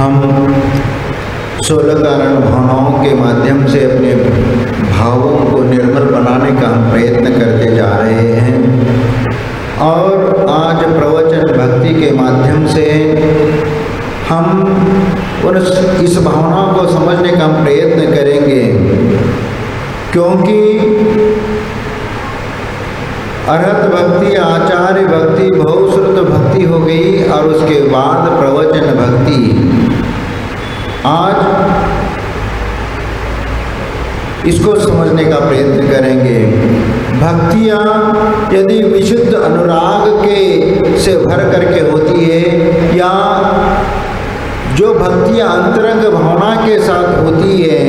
हम 16 कारण भावनाओं के माध्यम से अपने भावों को निर्मल बनाने का हम प्रयत्न करते जा रहे हैं और आज प्रवचन भक्ति के माध्यम से हम इस भावना को समझने का हम प्रयत्न करेंगे, क्योंकि अरहत भक्ति, आचार्य भक्ति, बहुश्रुत भक्ति हो गई और उसके बाद प्रवचन भक्ति। आज इसको समझने का प्रयत्न करेंगे। भक्तियाँ यदि विशुद्ध अनुराग के से भर करके होती है या जो भक्तियाँ अंतरंग भावना के साथ होती है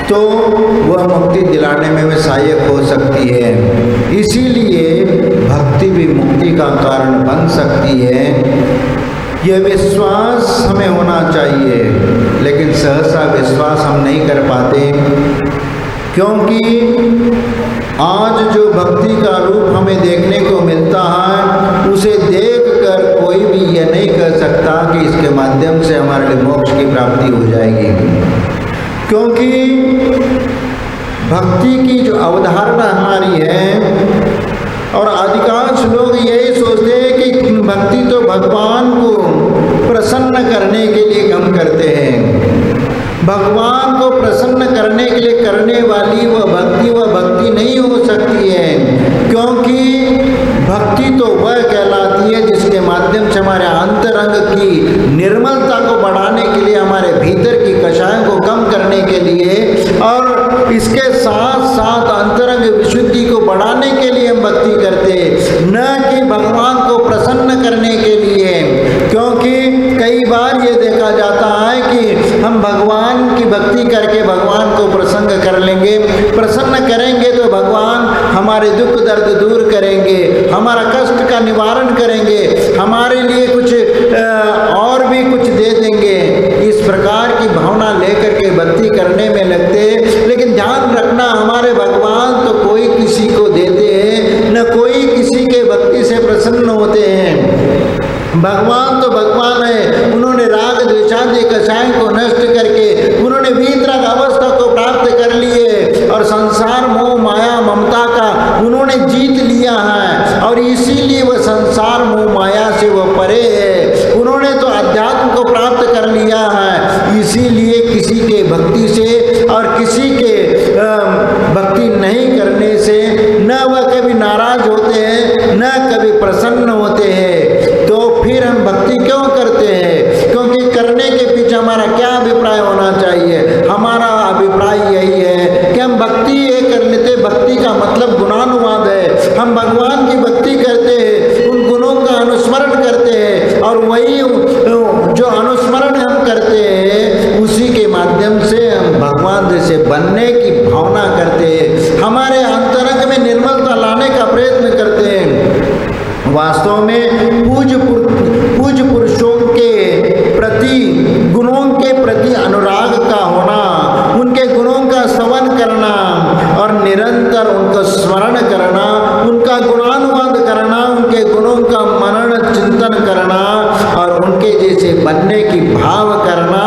तो वह मुक्ति दिलाने में सहायक हो सकती है। इसीलिए भक्ति भी मुक्ति का कारण बन सकती है। यह विश्वास हमें होना चाहिए, लेकिन सहसा विश्वास हम नहीं कर पाते, क्योंकि आज जो भक्ति का रूप हमें देखने को मिलता है उसे देखकर कोई भी यह नहीं कह सकता कि इसके माध्यम से हमारे लिए मोक्ष की प्राप्ति हो जाएगी, क्योंकि भक्ति की जो अवधारणा हमारी है और अधिकांश लोग यही सोचते हैं कि भक्ति तो भगवान को प्रसन्न करने के लिए हम करते हैं। भगवान को प्रसन्न करने के लिए करने वाली वह भक्ति नहीं हो सकती है, क्योंकि भक्ति तो वह कहलाती है जिसके माध्यम से हमारे अंतरंग की निर्मलता को बढ़ाने के लिए, हमारे भीतर की कषायों को कम करने के लिए और इसके साथ साथ अंतरंग विशुद्धि को बढ़ाने के लिए हम भक्ति करते हैं, न कि भगवान को प्रसन्न करने के लिए। क्योंकि कई बार ये देखा जाता है कि हम भगवान की भक्ति करके भगवान को प्रसन्न कर लेंगे, प्रसन्न करेंगे तो भगवान हमारे दुख दर्द दूर करेंगे, हमारा कष्ट का निवारण करेंगे, हमारे लिए कुछ और भी कुछ दे देंगे। इस प्रकार की भावना लेकर के भक्ति करने में लगते, लेकिन ध्यान रखना हमारे भगवान तो कोई किसी को देते हैं, न कोई किसी के भक्ति से प्रसन्न होते हैं। भगवान तो भगवान है, उन्होंने राग द्वेषादि कषाय को नष्ट करके उन्होंने वीतराग अवस्था को प्राप्त कर लिए और संसार मोह माया ममता का उन्होंने जीत लिया है और इसीलिए वह संसार मोह माया से वह परे है। उन्होंने तो अध्यात्म को प्राप्त कर लिया है, इसीलिए किसी के भक्ति से और किसी के भक्ति नहीं करने से न वह कभी नाराज होते हैं न कभी प्रसन्न होते हैं। तो फिर हम भक्ति क्यों करते हैं? क्योंकि करने के पीछे हमारा क्या अभिप्राय होना चाहिए? हमारा अभिप्राय यही है कि हम भक्ति ये कर लेते, भक्ति का मतलब गुणानुवाद है। हम भगवान की भक्ति करते हैं, उन गुणों का अनुस्मरण करते हैं और वही जो अनुस्मरण हम करते हैं उसी के माध्यम से हम भगवान जैसे बनने की भावना करते हैं, हमारे अंतरंग में निर्मलता लाने का प्रयत्न करते हैं। वास्तव में पूज्य पुरुषों के प्रति, गुणों के प्रति अनुराग का होना, उनके गुणों का श्रवण करना और निरंतर उनका स्मरण करना, उनका गुणानुवाद करना, उनके गुणों का मनन चिंतन करना और उनके जैसे बनने की भाव करना,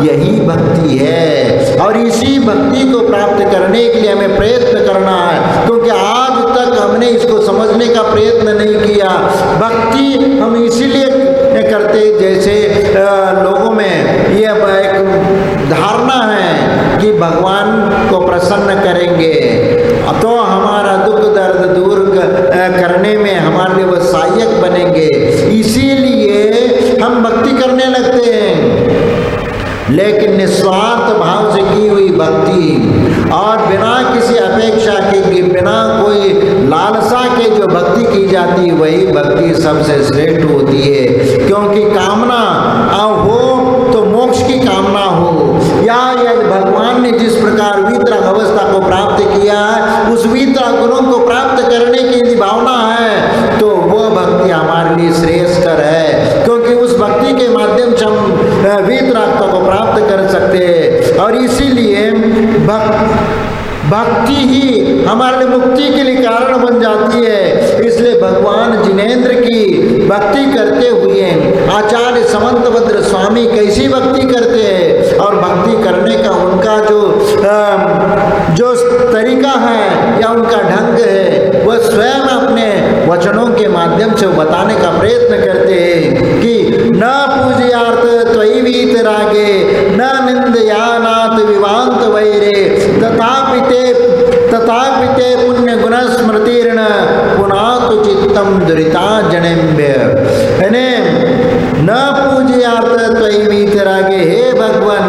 यही भक्ति है। और इसी भक्ति को प्राप्त करने के लिए हमें प्रयत्न करना है, क्योंकि आज तक हमने इसको समझने का प्रयत्न नहीं किया। भक्ति हम इसीलिए करते जैसे लोगों में ये एक धारणा है कि भगवान को प्रसन्न करेंगे तो हमारा दुख दर्द दूर करने में हमारे लिए वो सहायक बनेंगे, इसीलिए हम भक्ति करने लगते हैं। लेकिन निस्वार्थ भाव से की हुई भक्ति और बिना किसी अपेक्षा के, बिना कोई लालसा के जो भक्ति की जाती, वही भक्ति सबसे श्रेष्ठ होती है। क्योंकि कामना हो तो मोक्ष की कामना हो, या यदि भगवान ने जिस प्रकार वीतराग अवस्था को प्राप्त किया है उस वीतराग गुणों को प्राप्त करने की यदि भावना है तो वह भक्ति हमारे लिए श्रेष्ठकर है, क्योंकि उस भक्ति के माध्यम से हम वीतरागता को प्राप्त कर सकते हैं। और इसीलिए भक्ति ही हमारे लिए मुक्ति के लिए कारण बन जाती है। इसलिए भगवान जिनेंद्र की भक्ति करते हुए आचार्य समंतभद्र स्वामी कैसे से बताने का प्रयत्न करते हैं कि न पूजयार्थ त्वयि वीतरागे न निंदयानाथ विवांत वैरे तथापि ते पुण्य गुण स्मृतिर्न पुनातु चित्तम दुरिता जनेम्य। न पूजयार्थ त्वयि वीतरागे, हे भगवान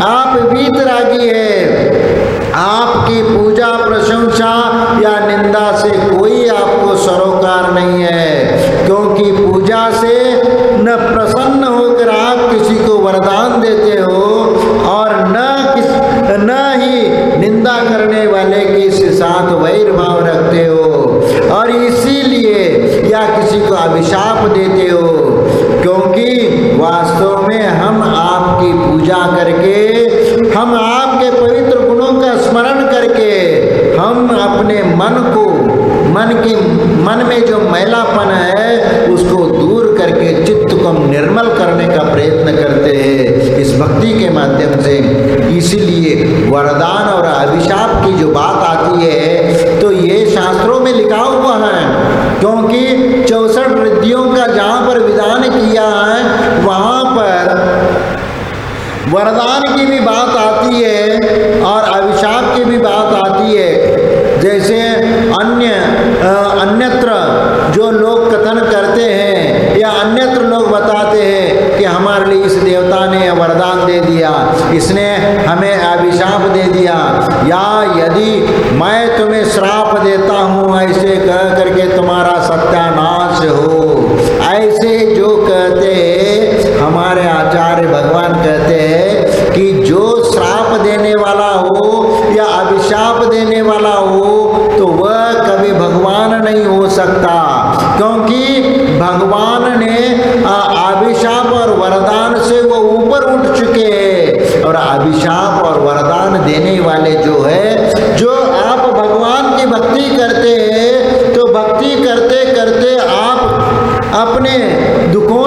आप वीतरागी है, आपकी पूजा प्रशंसा या निंदा से कोई आपको सरोकार नहीं है, क्योंकि पूजा से न प्रसन्न होकर आप किसी को वरदान देते हो और न ही निंदा करने वाले के साथ वैर भाव रखते हो और इसीलिए या किसी को अभिशाप देते हो, क्योंकि वास्तव में हम आपकी पूजा करके, हम आपके पवित्र गुणों का स्मरण करके, हम अपने मन में जो मैलापन है उसको दूर करके चित्त को निर्मल करने का प्रयत्न करते हैं इस भक्ति के माध्यम से। इसीलिए वरदान और अभिशाप की जो बात आती है तो ये शास्त्रों में लिखा हुआ है, क्योंकि 64 रिद्धियों का जहाँ पर विधान किया है वहाँ पर वरदान की भी बात आती है और अभिशाप की भी बात आती है। जैसे अन्यत्र जो लोग कथन करते हैं या अन्यत्र लोग बताते हैं कि हमारे लिए इस देवता ने वरदान दे दिया, इसने हमें अभिशाप दे दिया, या यदि मैं तुम्हें श्राप देता हूँ ऐसे कह करके तुम्हारा सत्यानाश हो, ऐसे जो कहते हैं हमारे आचार्य भगवान कहते हैं कि जो श्राप देने वाला हो या अभिशाप देने वाला हो तो वह कभी भगवान नहीं हो सकता, क्योंकि भगवान ने अभिशाप और वरदान से वो ऊपर उठ चुके हैं। और अभिशाप और वरदान देने वाले जो है, जो आप भगवान की भक्ति करते हैं तो भक्ति करते करते आप अपने दुखों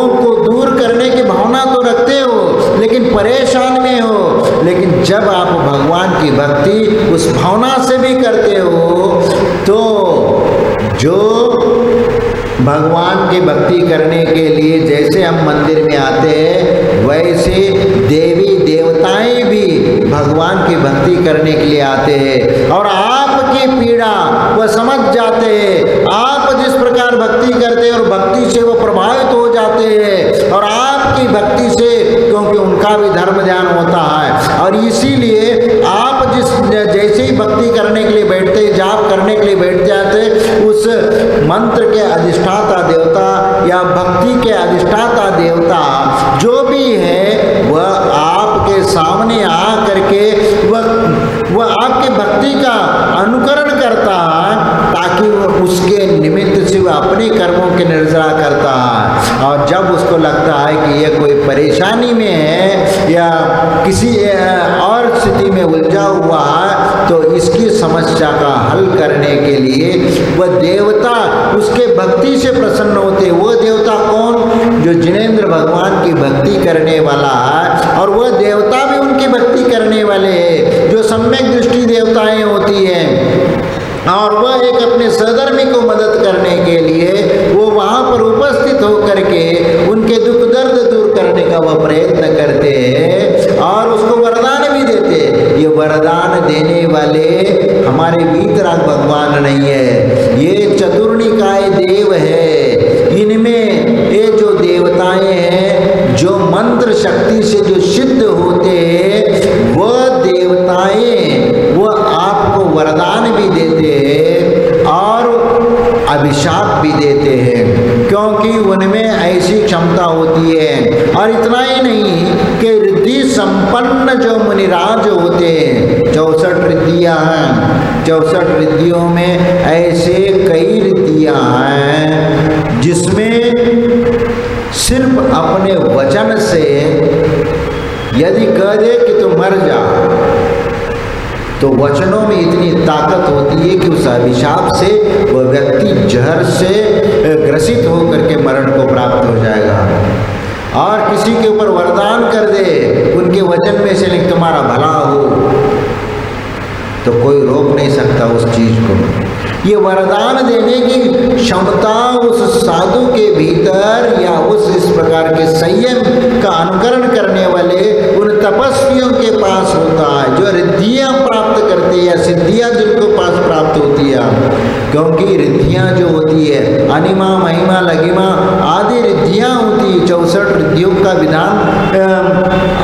को दूर करने की भावना तो रखते हो लेकिन परेशान में हो, लेकिन जब आप भगवान की भक्ति उस भावना से भी करते हो तो जो भगवान की भक्ति करने के लिए जैसे हम मंदिर में आते हैं वैसे देवी देवताएं भी भगवान की भक्ति करने के लिए आते हैं और आपकी पीड़ा वह समझ जाते हैं। आप जिस प्रकार भक्ति करते हैं और भक्ति से वो प्रभावित हो जाते हैं और आपकी भक्ति से, क्योंकि उनका भी धर्म ध्यान होता है और इसीलिए आप जैसे ही भक्ति करने के लिए बैठते, जाप करने के लिए बैठ जाते, उस मंत्र के अधिष्ठाता देवता या भक्ति के अधिष्ठाता देवता जो भी है वह आपके सामने आ करके वह आपके भक्ति का अनुकरण करता है ताकि उसके निमित्त से वह अपने कर्मों की निर्जरा करता है। और जब उसको लगता है कि यह कोई परेशानी में है या किसी और स्थिति में उलझा हुआ है तो इसकी समस्या का हल करने के लिए वह देवता उसके भक्ति से प्रसन्न होते। वो देवता कौन? जो जिनेंद्र भगवान की भक्ति करने वाला है और वह देवता भी उनकी भक्ति करने वाले हैं, जो सम्यक दृष्टि देवताएं होती हैं और वह एक अपने सहधर्मी को मदद करने के लिए वो वहाँ पर उपस्थित होकर के उनके दुख दर्द दूर करने का वह प्रयत्न करते हैं और उसको वरदान भी देते हैं। ये वरदान देने वाले हमारे वीतराग भगवान नहीं है, ये चतुर्निकाय देव है। इनमें ये जो देवताएं हैं जो मंत्र शक्ति से जो सिद्ध होते हैं वह देवताएं वो आपको वरदान भी देते हैं और अभिशाप भी देते हैं, क्योंकि उनमें ऐसी क्षमता होती है। और इतना ही नहीं कि रिद्धि संपन्न जो मुनिराज होते हैं, 64 रिद्धियाँ हैं, 64 रिद्धियों में ऐसे कई रिद्धियाँ हैं जिसमें सिर्फ अपने वचन से यदि कह दे कि तू मर जा तो वचनों में इतनी ताकत होती है कि उस अभिशाप से वह व्यक्ति जहर से ग्रसित होकर के मरण को प्राप्त हो जाएगा। और किसी के ऊपर वरदान कर दे उनके वचन में से लिख तुम्हारा भला हो तो कोई रोक नहीं सकता उस चीज को। ये वरदान देने की क्षमता उस साधु के भीतर या उस इस प्रकार के संयम का अनुकरण करने वाले उन तपस्वियों के पास होता है, जो रिद्धियां प्राप्त करते हैं या सिद्धियां जिनको पास प्राप्त होती है। क्योंकि रिद्धियां जो होती है अनिमा महिमा लगिमा आदि रिद्धियां होती है। 64 रिद्धियों का विधान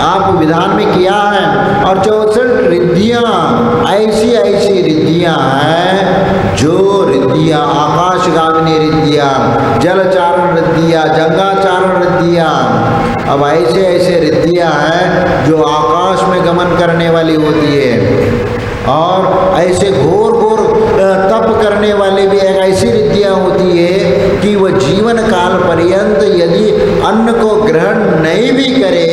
आप विधान में किया है, और 64 रिद्धियां ऐसी ऐसी रिद्धियां हैं जो रिद्धियां आकाशगामिनी रिद्धियां, जलचारण रिद्धियां, गंगाचारण रिद्धियां। अब ऐसे ऐसे रिद्धियां हैं जो आकाश में गमन करने वाली होती है, और ऐसे घोर घोर तप करने वाली भी एक ऐसी रिद्धियां होती है कि वह जीवन काल पर्यंत यदि अन्न को ग्रहण नहीं भी करे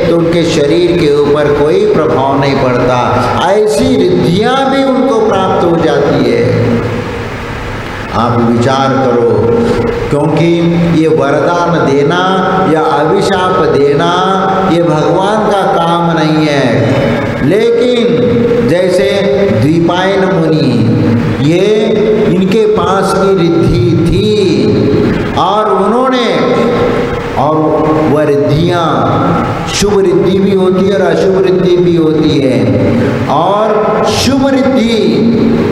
तो उनके शरीर के ऊपर कोई प्रभाव नहीं पड़ता। ऐसी रिद्धियां भी उनको प्राप्त हो जाती है। आप विचार करो, क्योंकि ये वरदान देना या अभिशाप देना ये भगवान का काम नहीं है। लेकिन जैसे द्विपायन मुनि, ये इनके पास की रिद्धि थी और उन्होंने, और वह रिद्धियाँ शुभ रिद्धि भी होती है और अशुभ रिद्धि भी होती है। और शुभ रिद्धि,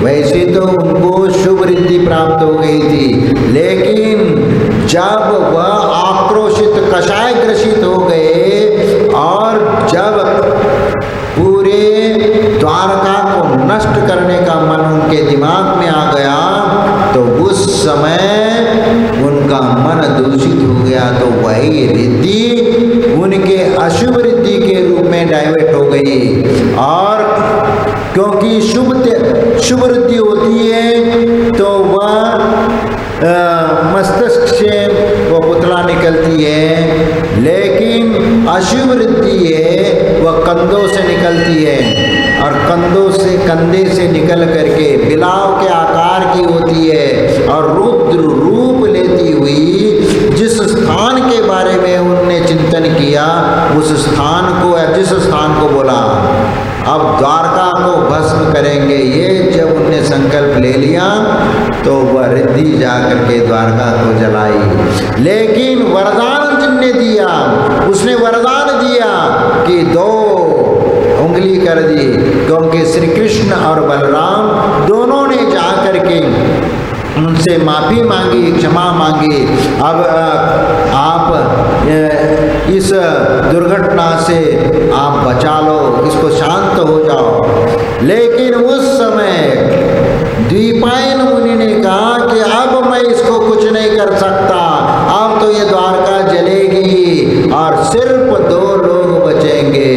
वैसे तो उनको शुभ रिद्धि प्राप्त हो गई थी, लेकिन जब वह आक्रोशित कषाय ग्रसित हो गए और जब पूरे द्वारका को नष्ट करने का मन उनके दिमाग में आ गया, तो उस समय उनका मन दूषित हो गया। तो वही रिद्धि उनके अशुभ रिद्धि के रूप में डाइवर्ट हो गई। और क्योंकि शुभ रिद्धि होती है तो वह मस्तिष्क से वो पुतला निकलती है, लेकिन अशुभ रिद्धि है वह कंधों से निकलती है, और कंधे से निकल करके बिलाव के आकार की होती है, और रुद्र रूप लेती हुई जिस स्थान के बारे में उनने चिंतन किया उस स्थान को या जिस स्थान को बोला अब द्वारका को भस्म करेंगे, ये जब उनने संकल्प ले लिया तो वह रिद्धि जाकर के द्वारका को जलाई। लेकिन वरदान जिनने दिया, उसने वरदान दिया कि 2 उंगली कर दी, क्योंकि श्री कृष्ण और बलराम दोनों ने जाकर के उनसे माफ़ी मांगी, क्षमा मांगी। अब आप इस दुर्घटना से आप बचा लो, इसको शांत हो जाओ। लेकिन उस समय द्विपायन मुनि ने कहा कि अब मैं इसको कुछ नहीं कर सकता, अब तो ये द्वारका जलेगी और सिर्फ 2 लोग बचेंगे।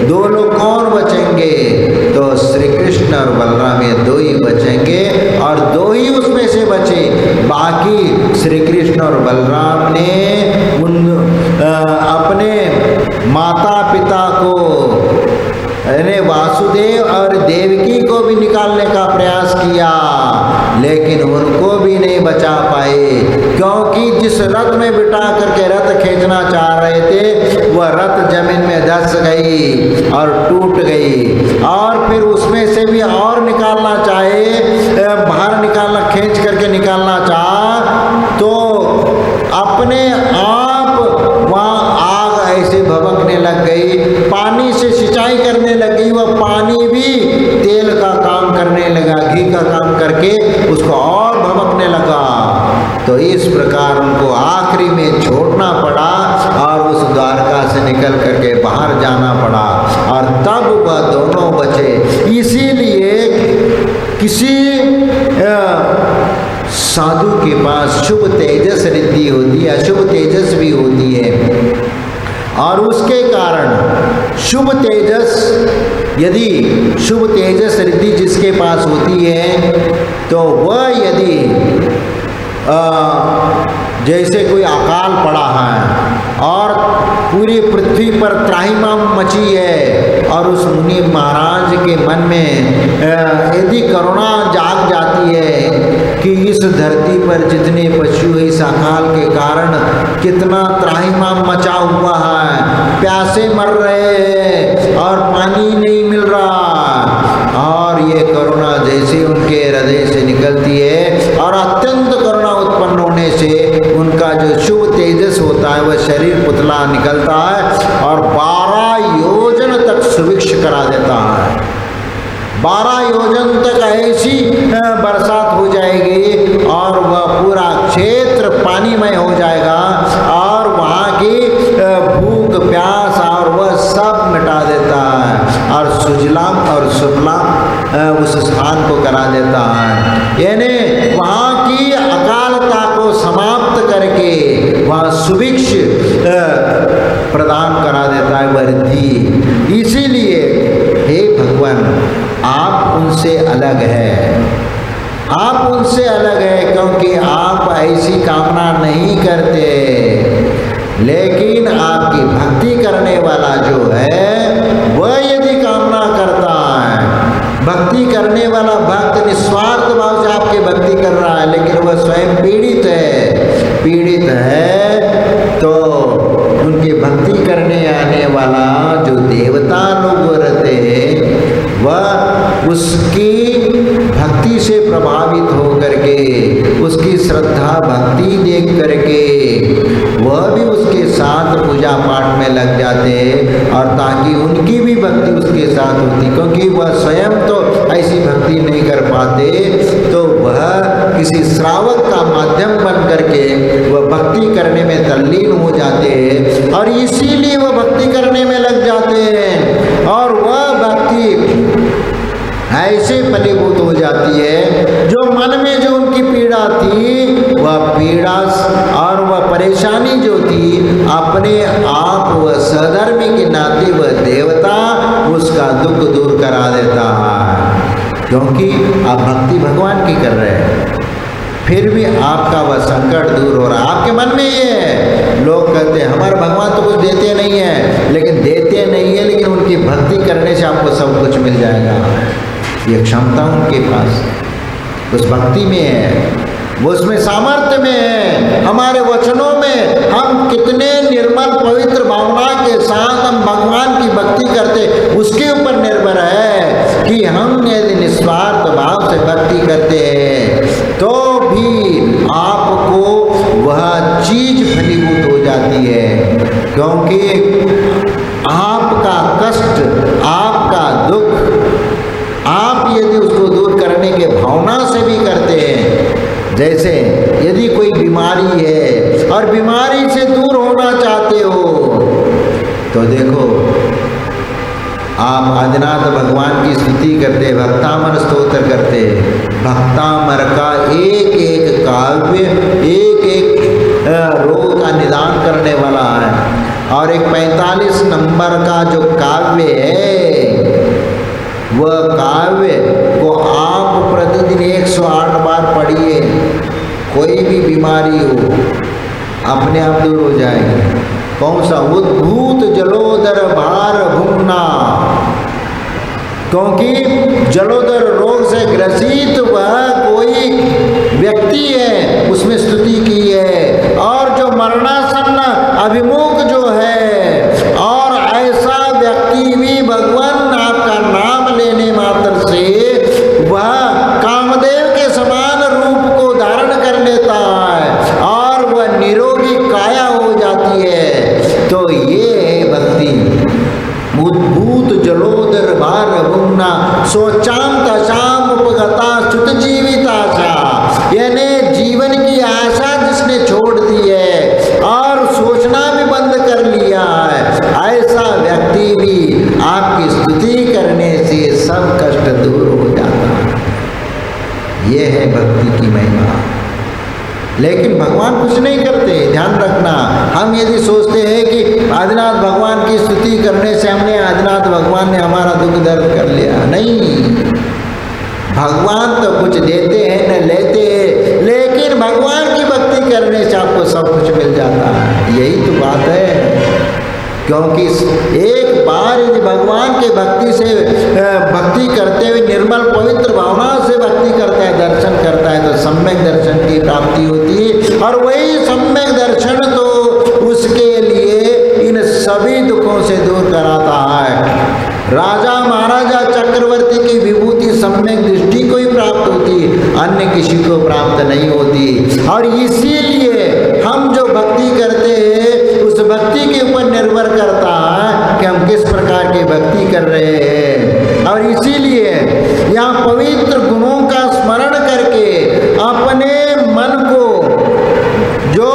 2 लोग कौन बचेंगे? तो श्री कृष्ण और बलराम, ये 2 ही बचेंगे, और 2 ही उसमें से बचे। बाकी श्री कृष्ण और बलराम ने उन अपने माता पिता को, यानी वासुदेव और देवकी को भी निकालने का प्रयास किया, लेकिन उनको भी नहीं बचा पाए, क्योंकि जिस रथ में बिठा करके रथ खींचना चाह रहे थे वह रथ जमीन में धंस गई और टूट गई। और फिर उसमें से भी और निकालना चाहे, बाहर निकालना, खींच करके निकालना चाह तो अपने आप वहाँ आग ऐसे भभकने लग गई, पानी से सिंचाई करने लगी, वह पानी भी तेल का काम करने लगा, घी का काम करके उसको और भभकने लगा। तो इस प्रकार उनको आखिरी में छोड़ना पड़ा और उस द्वारका से निकल करके बाहर जाना पड़ा, और तब वह दोनों बचे। इसीलिए किसी साधु के पास शुभ तेजस रिद्धि होती है, अशुभ तेजस भी होती है, और उसके कारण शुभ तेजस, यदि शुभ तेजस रिद्धि जिसके पास होती है तो वह यदि जैसे कोई अकाल पड़ा है और पूरी पृथ्वी पर त्राहिमाम मची है, और उस मुनि महाराज के मन में यदि करुणा जाग जाती है कि इस धरती पर जितने पशु हैं इस अकाल के कारण कितना त्राहिमाम मचा हुआ है, प्यासे मर रहे हैं और पानी नहीं मिल रहा, और ये करुणा जैसे उनके हृदय से निकलती है वह शरीर पुतला निकलता है और 12 योजन तक सुभिक्ष करा देता है। 12 योजन तक ऐसी बरसात हो जाएगी और वह पूरा क्षेत्र पानीमय हो जाएगा और वहाँ की भूख प्यास और वह सब मिटा देता है और सुजलाम और सुफलाम उस स्थान को करा देता है। यानी वहाँ की अकालता को समाप्त करके वहाँ सुभिक्ष प्रदान करा देता है, वृद्धि। इसीलिए हे भगवान, आप उनसे अलग है, आप उनसे अलग है, क्योंकि आप ऐसी कामना नहीं करते। लेकिन आपकी भक्ति करने वाला जो है वह यदि कामना करता है, भक्ति करने वाला भक्त निस्वार्थ भाव से आपकी भक्ति कर रहा है, लेकिन वह स्वयं पीड़ित है तो उनकी भक्ति करने आने वाला जो देवता लोग रहते हैं वह उसकी भक्ति से प्रभावित हो करके, उसकी श्रद्धा भक्ति देख करके वह भी उसके साथ पूजा पाठ में लग जाते हैं और ताकि उनकी भी भक्ति उसके साथ होती, क्योंकि वह स्वयं तो ऐसी भक्ति नहीं कर पाते, तो वह किसी श्रावक का माध्यम बन करके वह भक्ति करने में तल्लीन हो जाते हैं और इसीलिए वह भक्ति करने में लग जाते हैं और वह भक्ति ऐसे फलीभूत हो जाती है जो मन में जो उनकी पीड़ा थी, वह पीड़ा और वह परेशानी जो थी, अपने आप वह सहधर्मी के नाते वह देवता उसका दुख दूर करा देता है, क्योंकि आप भक्ति भगवान की कर रहे हैं। फिर भी आपका वह संकट दूर हो रहा है। आपके मन में ये है, लोग कहते हैं हमारे भगवान तो कुछ देते नहीं है, लेकिन देते नहीं है, लेकिन उनकी भक्ति करने से आपको सब कुछ मिल जाएगा। ये क्षमता उनके पास उस भक्ति में है, वो उसमें सामर्थ्य में है। हमारे वचनों में हम कितने निर्मल पवित्र भावना के साथ हम भगवान की भक्ति करते, उसके ऊपर निर्भर है कि हम यदि निस्वार्थ भाव से भक्ति करते हैं तो भी आपको वह चीज फलीभूत हो जाती है, क्योंकि आपका कष्ट, आपका दुख आप यदि उसको दूर करने के भावना से भी करते हैं। जैसे यदि कोई बीमारी है और बीमारी से दूर होना चाहते हो तो देखो, आप आदिनाथ भगवान की स्तुति करते, भक्तामर स्तोत्र करते। भक्तामर का एक एक काव्य एक एक रोग का निदान करने वाला है और एक 45 नंबर का जो काव्य है वह काव्य को आप प्रतिदिन 108 बार पढ़िए। कोई भी बीमारी हो अपने आप दूर हो जाएगी। कौन सा? उद्भूत जलोदर भार भुगना, क्योंकि जलोदर रोग से ग्रसित वह कोई व्यक्ति है, उसमें स्तुति की है, और जो मरणासन्न अभिमुख जो है, और ऐसा व्यक्ति भी भगवान आपका नाम लेने मात्र से वह कामदेव के समान रूप को धारण कर लेता है और वह निरोगी काया हो जाती है। तो ये भक्ति उद्भूत जलोदर भार भुगना सोचाम तशाम उपगता सुत जीविताशा, यानी जीवन की आशा जिसने छोड़ दी है और सोचना भी बंद कर लिया है, ऐसा व्यक्ति भी आपकी स्तुति करने से सब कष्ट दूर हो जाता है। यह है भक्ति की महिमा। लेकिन भगवान कुछ नहीं करते, ध्यान रखना। हम यदि सोचते हैं कि आदिनाथ भगवान की स्तुति करने से हमने आदिनाथ भगवान ने हमारा दुख दर्द कर लिया, नहीं। भगवान तो कुछ देते हैं न लेते हैं, लेकिन भगवान की भक्ति करने से आपको सब कुछ मिल जाता है। यही तो बात है, क्योंकि एक बार यदि भगवान के भक्ति से भक्ति करते हुए निर्मल पवित्र भावना से भक्ति करता है, दर्शन करता है, तो सम्यक दर्शन की प्राप्ति होती है। और वही सम्यक दर्शन तो उसके लिए इन सभी दुखों से दूर कराता है। राजा महाराजा चक्रवर्ती की विभूति सम्यक दृष्टि को ही प्राप्त होती, अन्य किसी को प्राप्त नहीं होती। और इसीलिए हम जो भक्ति करते हैं किस प्रकार की भक्ति कर रहे हैं। और इसीलिए यहाँ पवित्र गुणों का स्मरण करके अपने मन को, जो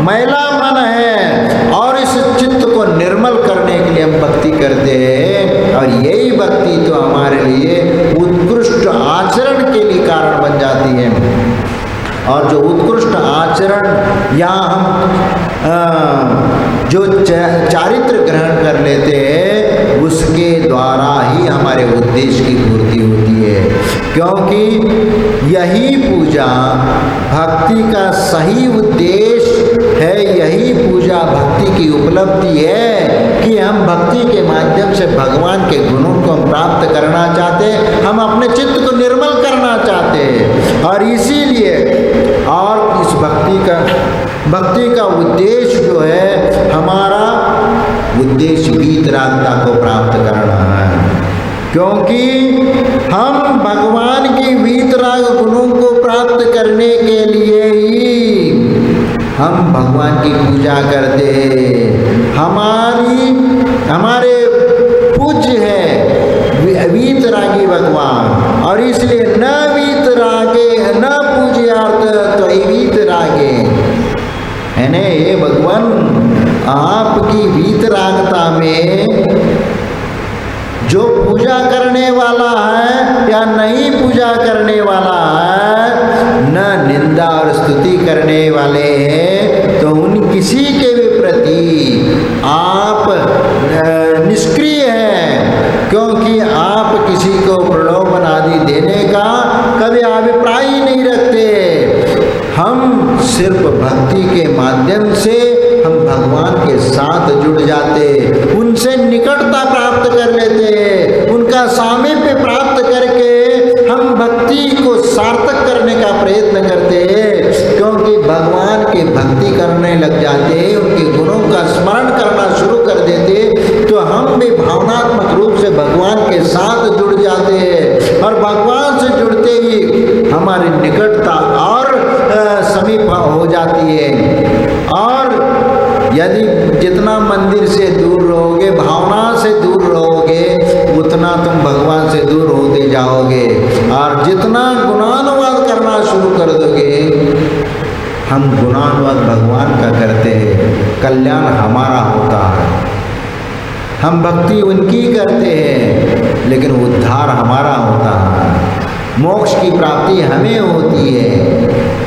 मैला मन है, और इस चित्त को निर्मल करने के लिए हम भक्ति करते हैं। और यही भक्ति तो हमारे लिए उत्कृष्ट आचरण के लिए कारण बन जाती है। और जो उत्कृष्ट आचरण या हम जो चारित्र ग्रहण कर लेते हैं, उसके द्वारा ही हमारे उद्देश्य की पूर्ति होती है। क्योंकि यही पूजा भक्ति का सही उद्देश्य है, यही पूजा भक्ति की उपलब्धि है कि हम भक्ति के माध्यम से भगवान के गुणों को हम प्राप्त करना चाहते हैं, हम अपने चित्त को निर्मल करना चाहते हैं। और इसीलिए और इस भक्ति का उद्देश्य जो है, हमारा उद्देश्य वीतरागता को प्राप्त करना है। क्योंकि हम भगवान की वीतराग गुणों को प्राप्त करने के लिए ही हम भगवान की पूजा करते हैं। हमारे पूज्य है वीतरागी भगवान, और इसलिए न वीतरागे न पूज्यार्थ तो वीतरागे है न। ये भगवान आपकी वीतरागता में जो पूजा करने वाला है या नहीं पूजा करने वाला है, न निंदा और स्तुति करने वाले हैं, तो उन किसी के भी प्रति आप निष्क्रिय हैं। क्योंकि आप किसी को प्रलोभन आदि देने का कभी अभिप्राय ही नहीं रखते। हम सिर्फ भक्ति के माध्यम से हम भगवान के साथ जुड़ जाते, उनसे निकटता प्राप्त कर लेते, उनका सामीप्य प्राप्त करके हम भक्ति को सार्थक करने का प्रयत्न करते। क्योंकि भगवान की भक्ति करने लग जाते, उनके गुणों का स्मरण करना शुरू कर देते, तो हम भी भावनात्मक रूप से भगवान के साथ जुड़ जाते हैं। और भगवान से जुड़ते ही हमारी निकटता और समीप हो जाती है। और यदि जितना मंदिर से दूर रहोगे, भावना से दूर रहोगे, उतना तुम भगवान से दूर होते जाओगे। और जितना गुणानुवाद करना शुरू कर दोगे, हम गुणानुवाद भगवान का करते हैं, कल्याण हमारा होता है। हम भक्ति उनकी करते हैं, लेकिन उद्धार हमारा होता है, मोक्ष की प्राप्ति हमें होती है।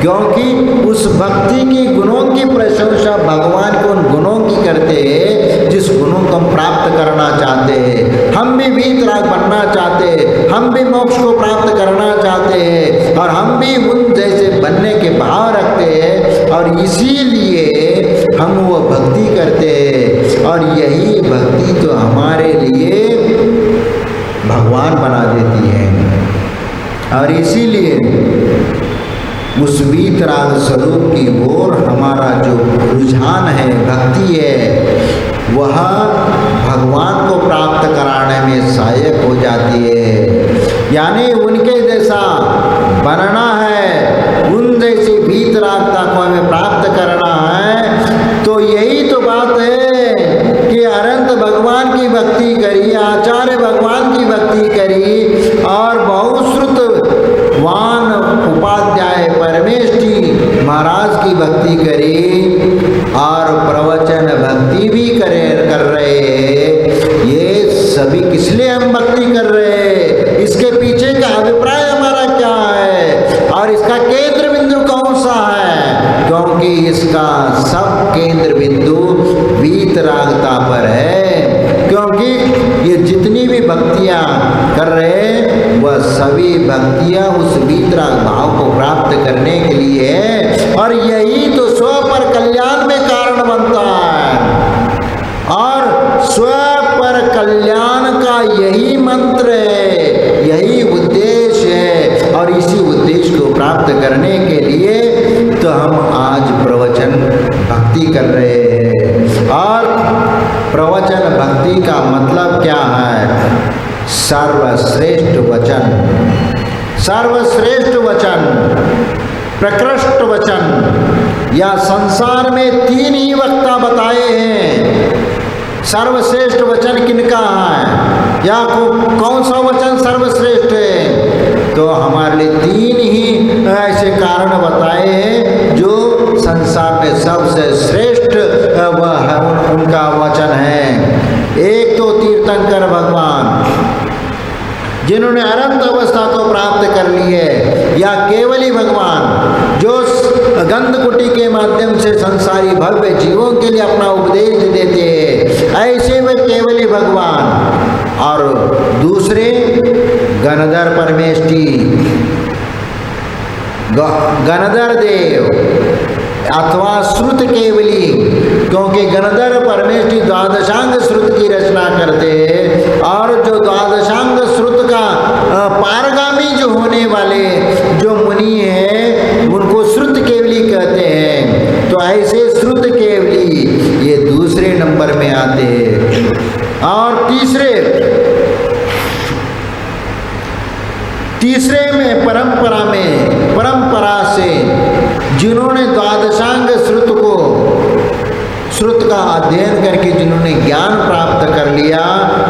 क्योंकि उस भक्ति की गुणों की प्रशंसा भगवान को उन गुणों की करते हैं जिस गुणों को हम प्राप्त करना चाहते हैं। हम भी वीतराग बनना चाहते हैं, हम भी मोक्ष को प्राप्त करना चाहते हैं, और हम भी उन जैसे बनने के भाव रखते हैं। और इसीलिए हम वो भक्ति करते हैं। और यही भक्ति तो हमारे लिए भगवान बना देती है। और इसीलिए उस वीतराग स्वरूप की ओर हमारा जो रुझान है, भक्ति है, वह भगवान को प्राप्त कराने में सहायक हो जाती है। यानी उनके जैसा बनना है, उन जैसी वीतरागता को हमें प्राप्त करना है। तो यही तो बात है कि अनंत भगवान की भक्ति करी, आचार्य भगवान की भक्ति करी, और बहुश्रुत वान उपाध्याय परमेष्ठी महाराज की भक्ति करी, और प्रवचन भक्ति भी कर रहे हैं। ये सभी किस लिए हम भक्ति कर रहे हैं, इसके पीछे का अभिप्राय हमारा क्या है, और इसका केंद्र बिंदु कौन सा है? क्योंकि इसका सब केंद्र बिंदु वीतरागता पर है। क्योंकि ये जितनी भी भक्तियां कर रहे हैं, वह सभी भक्तियां उस वीतराग भाव को प्राप्त करने के लिए है। और यही तो स्व पर कल्याण में कारण बनता है। और स्व पर कल्याण का यही मंत्र है, यही उद्देश्य है। और इसी उद्देश्य को प्राप्त करने के लिए तो हम आज प्रवचन भक्ति कर रहे हैं। और प्रवचन भक्ति का मतलब क्या है? सर्वश्रेष्ठ वचन, सर्वश्रेष्ठ वचन, प्रकृष्ट वचन। या संसार में तीन ही वक्ता बताए हैं, सर्वश्रेष्ठ वचन किनका है या कौन सा वचन सर्वश्रेष्ठ है? तो हमारे लिए 3 ही ऐसे कारण बताए हैं जो संसार में सबसे श्रेष्ठ उनका वचन है। एक तो तीर्थंकर भगवान जिन्होंने अनंत अवस्था को प्राप्त कर ली है, या केवली भगवान जो गंधकुटी के माध्यम से संसारी भव्य जीवों के लिए अपना उपदेश देते हैं, ऐसे वे केवली भगवान। और दूसरे गणधर परमेष्टि, गणधर देव अथवा श्रुत केवली, क्योंकि गणधर परमेष्टि द्वादशांग श्रुत की रचना करते हैं और जो द्वादशांग श्रुत का पारगामी जो होने वाले जो मुनि हैं उनको श्रुत केवली कहते हैं। तो ऐसे श्रुत केवली ये दूसरे नंबर में आते हैं। और तीसरे में परंपरा से जिन्होंने द्वादशांग श्रुत का अध्ययन करके जिन्होंने ज्ञान प्राप्त कर लिया,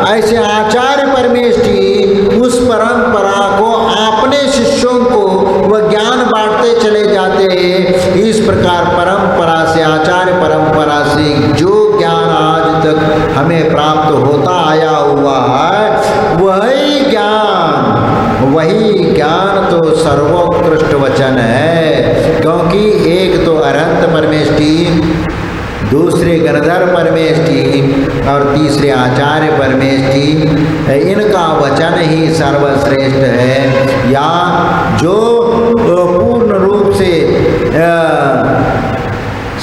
ऐसे आचार्य परमेष्टि उस परंपरा को अपने शिष्यों को वह ज्ञान बांटते चले जाते हैं। इस प्रकार परंपरा से, आचार्य परंपरा से जो ज्ञान आज तक हमें प्राप्त होता आया हुआ है, वही ज्ञान तो सर्वोत्कृष्ट वचन है। क्योंकि एक तो अनंत परमेष्टि, दूसरे गणधर परमेष्टि और तीसरे आचार्य परमेष्टि, इनका वचन ही सर्वश्रेष्ठ है। या जो पूर्ण रूप से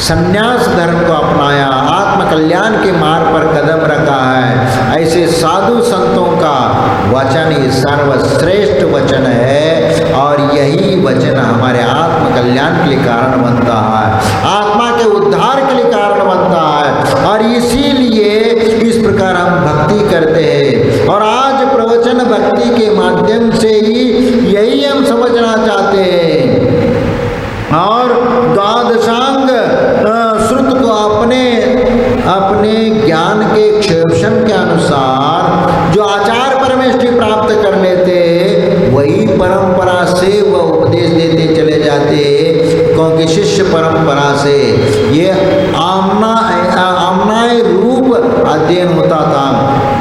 संन्यास धर्म को अपनाया, आत्म कल्याण के मार्ग पर कदम रखा है, ऐसे साधु संतों का वचन ही सर्वश्रेष्ठ वचन है। और यही वचन हमारे आत्म कल्याण के लिए कारण बनता है, आत्मा के उद्धार के लिए कारण बनता है। और इसीलिए इस प्रकार हम भक्ति करते हैं। और आज प्रवचन भक्ति के माध्यम से ही यही हम समझना चाहते हैं। और द्वादशांग श्रुत को अपने ज्ञान के क्षेपण के अनुसार जो आचार्य परमेष्टि प्राप्त कर लेते, वही परंपरा से वह उपदेश देते चले जाते। क्योंकि शिष्य परंपरा से ये आमनाय रूप अध्ययन होता था।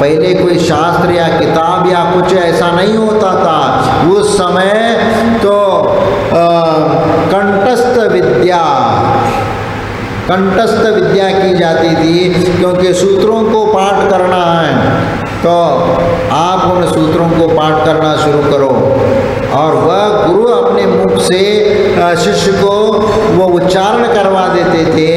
पहले कोई शास्त्र या किताब या कुछ ऐसा नहीं होता था। उस समय तो कंठस्थ विद्या की जाती थी। क्योंकि सूत्रों को पाठ करना है तो आप उन सूत्रों को पाठ करना शुरू करो, और वह गुरु अपने मुख से शिष्य को वो उच्चारण करवा देते थे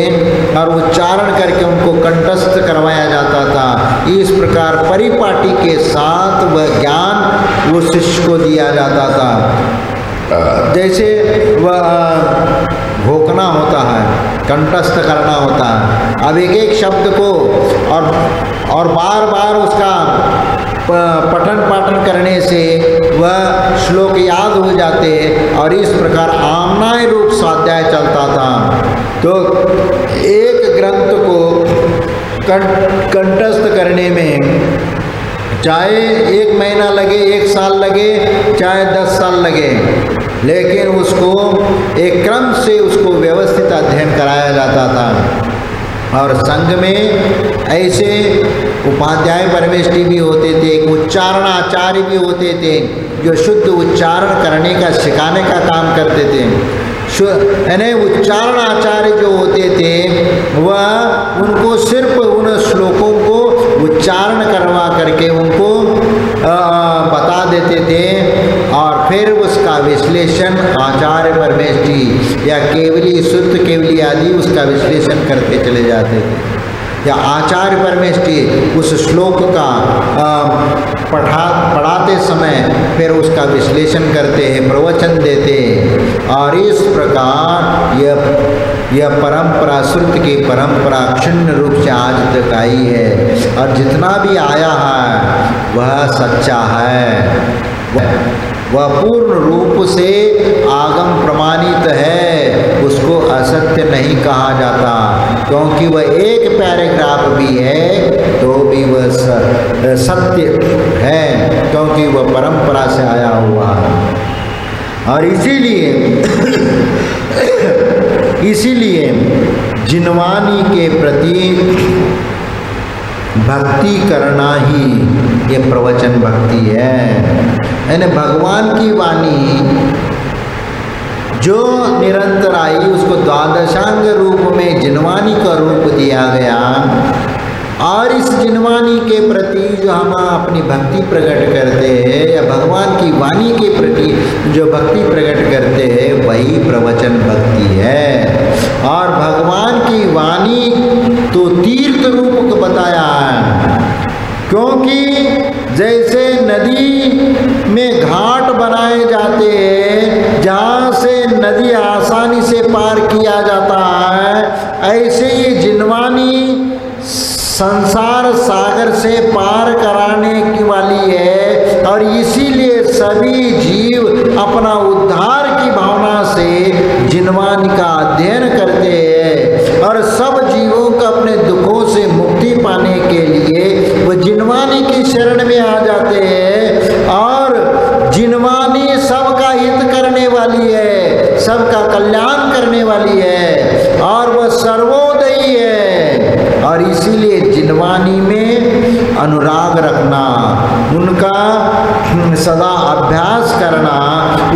और उच्चारण करके उनको कंठस्थ करवाया जाता था। इस प्रकार परिपाटी के साथ वह ज्ञान वो शिष्य को दिया जाता था। जैसे वह भोकना होता है, कंठस्थ करना होता है। अब एक शब्द को और बार बार उसका पठन पाठन करने से वह श्लोक याद हो जाते, और इस प्रकार आमनाय रूप स्वाध्याय चलता था। तो एक ग्रंथ को कंठस्थ करने में चाहे 1 महीना लगे, 1 साल लगे, चाहे 10 साल लगे, लेकिन उसको एक क्रम से उसको व्यवस्थित अध्ययन कराया जाता था। और संघ में ऐसे उपाध्याय परमेष्टि भी होते थे, एक उच्चारण आचार्य भी होते थे जो शुद्ध उच्चारण करने का सिखाने का काम करते थे। यानी उच्चारण आचार्य जो होते थे वह उनको सिर्फ उन श्लोकों को उच्चारण करवा करके उनको बता देते थे, और फिर उसका विश्लेषण आचार्य परमेष्टि या केवली शुद्ध केवली आदि उसका विश्लेषण करके चले जाते थे। या आचार्य परमेष्टि उस श्लोक का पढ़ाते समय फिर उसका विश्लेषण करते हैं, प्रवचन देते हैं। और इस प्रकार यह परंपरा, श्रुत की परंपरा क्षुण्ण रूप से आज तक आई है, और जितना भी आया है वह सच्चा है, वह पूर्ण रूप से आगम प्रमाणित है, उसको असत्य नहीं कहा जाता। क्योंकि वह एक पैराग्राफ भी है तो भी वह सत्य है, क्योंकि वह परंपरा से आया हुआ है। और इसीलिए जिनवानी के प्रति भक्ति करना ही ये प्रवचन भक्ति है। यानी भगवान की वाणी जो निरंतर आई उसको द्वादशांग रूप में जिनवानी का रूप दिया गया। और इस जिनवानी के प्रति जो हम अपनी भक्ति प्रकट करते हैं या भगवान की वाणी के प्रति जो भक्ति प्रकट करते हैं वही प्रवचन भक्ति है। और भगवान की वाणी तो तीर्थ रूप को बताया है, क्योंकि जैसे नदी में घाट बनाए जाते हैं जहाँ से नदी आसानी से पार किया जाता है, ऐसे ही जिनवानी संसार सागर से पार कराने की वाली है। और इसीलिए सभी जीव अपना उद्धार की भावना से जिनवानी का अध्ययन करते हैं और सब जीवों को अपने दुखों से मुक्ति पाने के लिए वो जिनवानी की शरण में आ जाते हैं। और जिनवानी सबका हित करने वाली है, सबका कल्याण करने वाली है और वह सर्वोदयी है। और इसीलिए जिनवानी में अनुराग रखना, उनका सदा अभ्यास करना,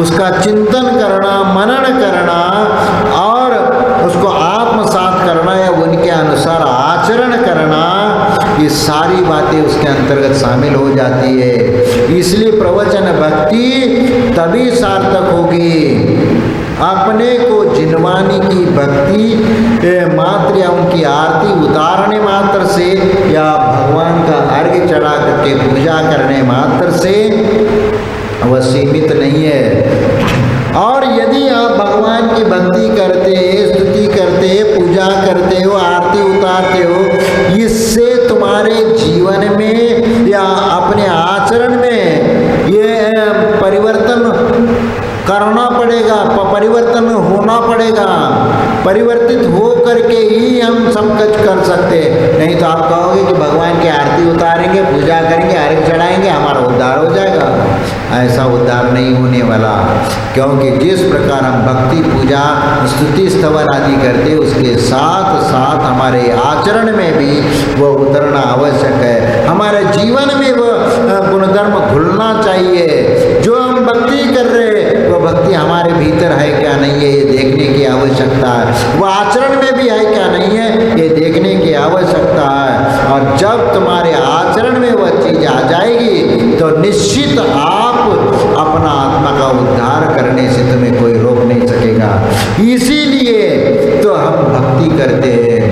उसका चिंतन करना, मनन करना और उसको आत्मसात करना या उनके अनुसार आचरण करना, ये सारी बातें उसके अंतर्गत शामिल हो जाती है। इसलिए प्रवचन भक्ति तभी सार्थक होगी अपने को जिनवानी की भक्ति मात्र या उनकी आरती उतारने मात्र से या भगवान का अर्घ्य चढ़ा करके पूजा करने मात्र से वह सीमित नहीं है। और यदि आप भगवान की भक्ति करते, स्तुति करते, पूजा करते हो, आरती उतारते हो, इससे तुम्हारे जीवन में या अपने आचरण में ये परिवर्तन करना पड़ेगा, परिवर्तन होना पड़ेगा। परिवर्तित हो करके ही हम सब कुछ कर सकते हैं। नहीं तो आप कहोगे कि भगवान की आरती उतारेंगे, पूजा करेंगे, अर्घ्य चढ़ाएंगे, हमारा उद्धार हो जाएगा। ऐसा उद्धार नहीं होने वाला, क्योंकि जिस प्रकार हम भक्ति, पूजा, स्तुति, स्तवन आदि करते उसके साथ साथ हमारे आचरण में भी वह उतरना आवश्यक है। हमारे जीवन में वह गुणधर्म घुलना चाहिए। जो हम भक्ति कर रहे हैं वह भक्ति हमारे भीतर है क्या नहीं है ये देखने की आवश्यकता है। वह आचरण में भी है क्या नहीं है ये देखने की आवश्यकता है। और जब तुम्हारे आचरण में वह चीज आ जाएगी तो निश्चित आप अपना आत्मा का उद्धार करने से तुम्हें कोई रोक नहीं सकेगा। इसीलिए तो हम भक्ति करते हैं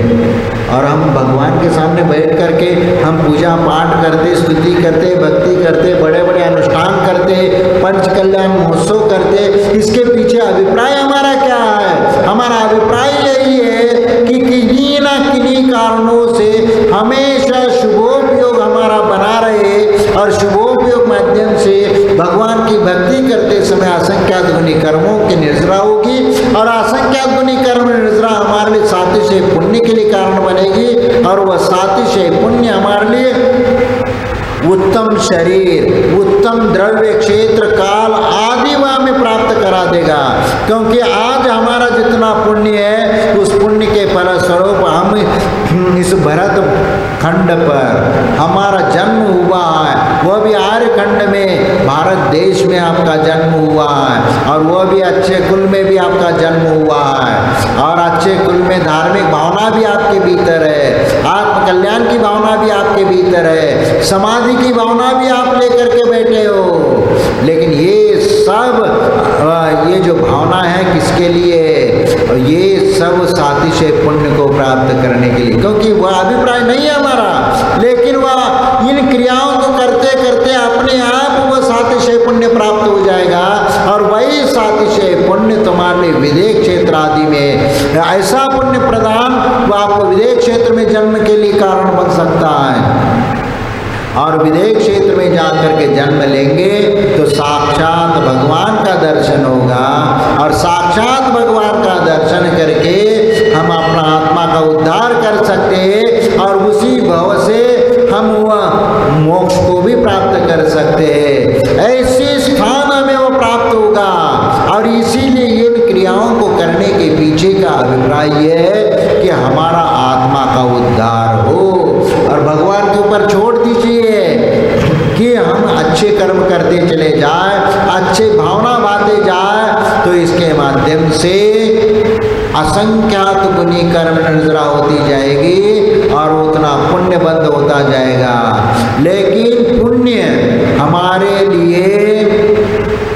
और हम भगवान के सामने बैठ करके हम पूजा पाठ करते, स्तुति करते, भक्ति करते, बड़े बड़े अनुष्ठान करते, पंच कल्याण महोत्सव करते। इसके पीछे अभिप्राय हमारा क्या है? हमारा अभिप्राय यही है कि किन्हीं ना किन्हीं कारणों से हमेशा शुभोपयोग हमारा बना रहे और शुभोपयोग माध्यम से भगवान की भक्ति करते समय असंख्यात गुनी कर्मों की निर्जरा होगी और असंख्यात गुनी कर्म निर्जरा हमारे लिए सातिशय पुण्य के लिए कारण बनेगी और वह सातिशय पुण्य हमारे लिए उत्तम शरीर, उत्तम द्रव्य, क्षेत्र, काल आदि वह में प्राप्त करा देगा। क्योंकि आज हमारा जितना पुण्य है उस पुण्य के फलस्वरूप हम इस भरत खंड पर हमारा जन्म हुआ है, वह भी आर्य खंड में भारत देश में आपका जन्म हुआ है और वह भी अच्छे कुल में भी आपका जन्म हुआ है और अच्छे कुल में धार्मिक भावना भी आपके भीतर है, आत्म कल्याण की भावना भी आपके भीतर है, समाधि की भावना भी आप लेकर के बैठे हो। लेकिन ये सब ये जो भावना है किसके लिए? ये सब सातिशय पुण्य को प्राप्त करने के लिए। क्योंकि वह अभिप्राय नहीं है हमारा, लेकिन वह इन क्रियाओं को करते करते अपने आप वह सातिशय पुण्य प्राप्त हो जाएगा और वही सातिशय पुण्य तुम्हारे लिए विदेह क्षेत्र आदि में ऐसा पुण्य प्रदान वह आपको विदेह क्षेत्र में जन्म के लिए कारण बन सकता है। और विदेह क्षेत्र में जाकर के जन्म लेंगे तो साक्षात भगवान का दर्शन होगा और साक्षात भगवान का दर्शन करके हम अपना आत्मा का उद्धार अभिप्राय ये है कि हमारा आत्मा का उद्धार हो। और भगवान के ऊपर छोड़ दीजिए कि हम अच्छे कर्म करते चले जाए, अच्छे भावना बांधे जाए, तो इसके माध्यम से असंख्यात गुनी कर्म निर्जरा होती जाएगी और उतना पुण्य बंद होता जाएगा। लेकिन पुण्य हमारे लिए,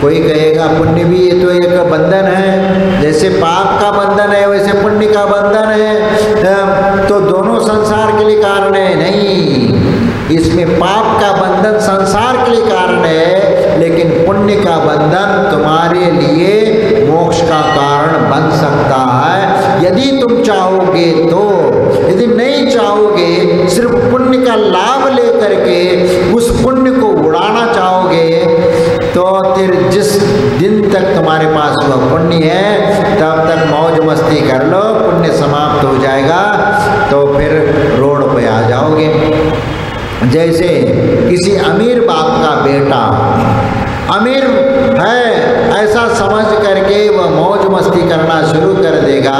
कोई कहेगा पुण्य भी ये तो एक बंधन है, जैसे पाप का बंधन है वैसे पुण्य का बंधन है, तो दोनों संसार के लिए कारण है। नहीं, इसमें पाप का बंधन संसार के लिए कारण है, लेकिन पुण्य का बंधन तुम्हारे लिए मोक्ष का कारण बन सकता है यदि तुम चाहोगे तो। यदि नहीं चाहोगे, सिर्फ पुण्य का लाभ लेकर के उस पुण्य को उड़ाना चाहोगे, तो फिर जिस दिन तक तुम्हारे पास वह पुण्य है तब तक मौज मस्ती कर लो, पुण्य समाप्त हो जाएगा तो फिर रोड पे आ जाओगे। जैसे किसी अमीर बाप का बेटा अमीर है ऐसा समझ करके वह मौज मस्ती करना शुरू कर देगा,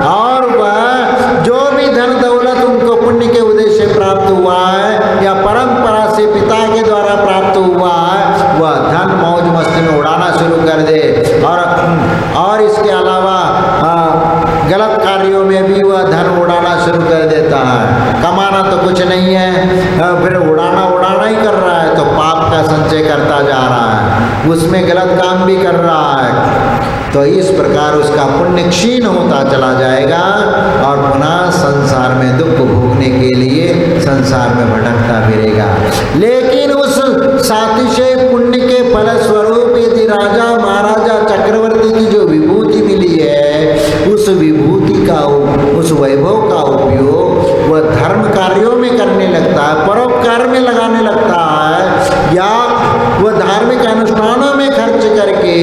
और वह जो भी धन दौलत उनको पुण्य के उद्देश्य से प्राप्त हुआ है या परंपरा से पिता के द्वारा प्राप्त हुआ है, वह धन मौज मस्ती में उड़ाना शुरू कर दे। और इसके अलावा गलत कार्यों में भी वह धन उड़ाना शुरू कर देता है। कमाना तो कुछ नहीं है, फिर उड़ाना ही कर रहा है, तो पाप का संचय करता जा रहा है, उसमें गलत काम भी कर रहा है। तो इस प्रकार उसका पुण्य क्षीण होता चला जाएगा और पुनः संसार में दुख भोगने के लिए संसार में भटकता फिरेगा। लेकिन उस सातिशय पुण्य के फलस्वरूप यदि राजा महाराजा चक्रवर्ती की जो विभूति मिली है, उस विभूति का, उस वैभव का उपयोग वह धर्म कार्यों में करने लगता है, परोपकार में लगाने लगता है, या वह धार्मिक अनुष्ठानों में खर्च करके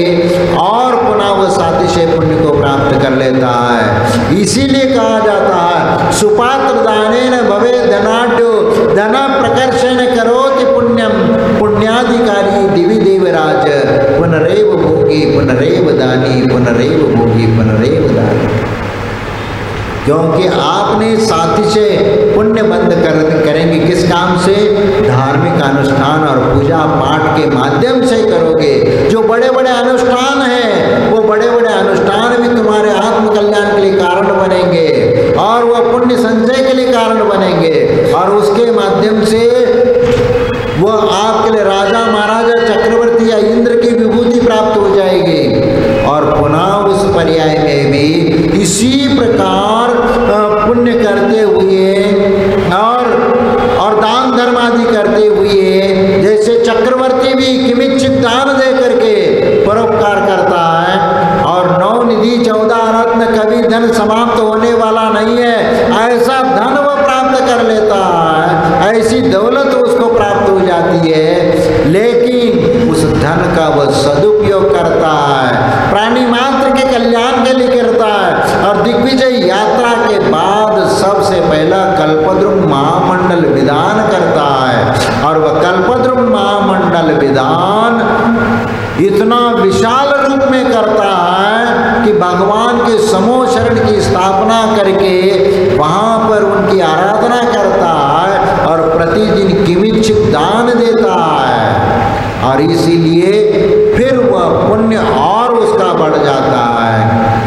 और पुनः वह सातिशय पुण्य को प्राप्त कर लेता है। इसीलिए कहा जाता है सुपात्र दानेन भवे धनाढ्यो धन प्रकर्षण करोति पुण्यम पुण्याधिकारी दिवि देवराज पुनरेव भोगी पुनरेव दानी पुनरेव भोगी पुनरेव दानी। क्योंकि आपने सातिशय पुण्य बंद करेंगे किस काम से? धार्मिक अनुष्ठान और पूजा पाठ के माध्यम से करोगे। जो बड़े बड़े अनुष्ठान हैं वो बड़े बड़े अनुष्ठान भी तुम्हारे आत्म कल्याण के लिए कारण बनेंगे और वह पुण्य संचय के लिए कारण बनेंगे, और उसके माध्यम से वह आपके लिए राजा महाराजा चक्रवर्ती या इंद्र की विभूति प्राप्त हो जाएगी। और पुनः उस पर्याय में भी इसी प्रकार पुण्य करते हुए और दान धर्म आदि करते हुए, जैसे चक्रवर्ती भी किमिच्छित दान दे करके परोपकार करता है, और 9 निधि 14 रत्न कभी धन समाप्त होने वाला नहीं है, ऐसा धन वह प्राप्त कर लेता है, ऐसी दौलत उसको प्राप्त हो जाती है। लेकिन उस धन का वह सदुपयोग करता है, प्राणी मात्र के कल्याण के लिए करता है, और दिग्विजय यात्रा के बाद सबसे पहला कल्पद्रुम महामंडल विधान करता है। और वह कल्पद्रुम महामंडल विधान इतना विशाल रूप में करता है कि भगवान के समूह शरण की स्थापना करके वहाँ पर उनकी आराधना करता है और प्रतिदिन किमिच्छित दान देता है, और इसीलिए फिर वह पुण्य और उसका बढ़ जाता है।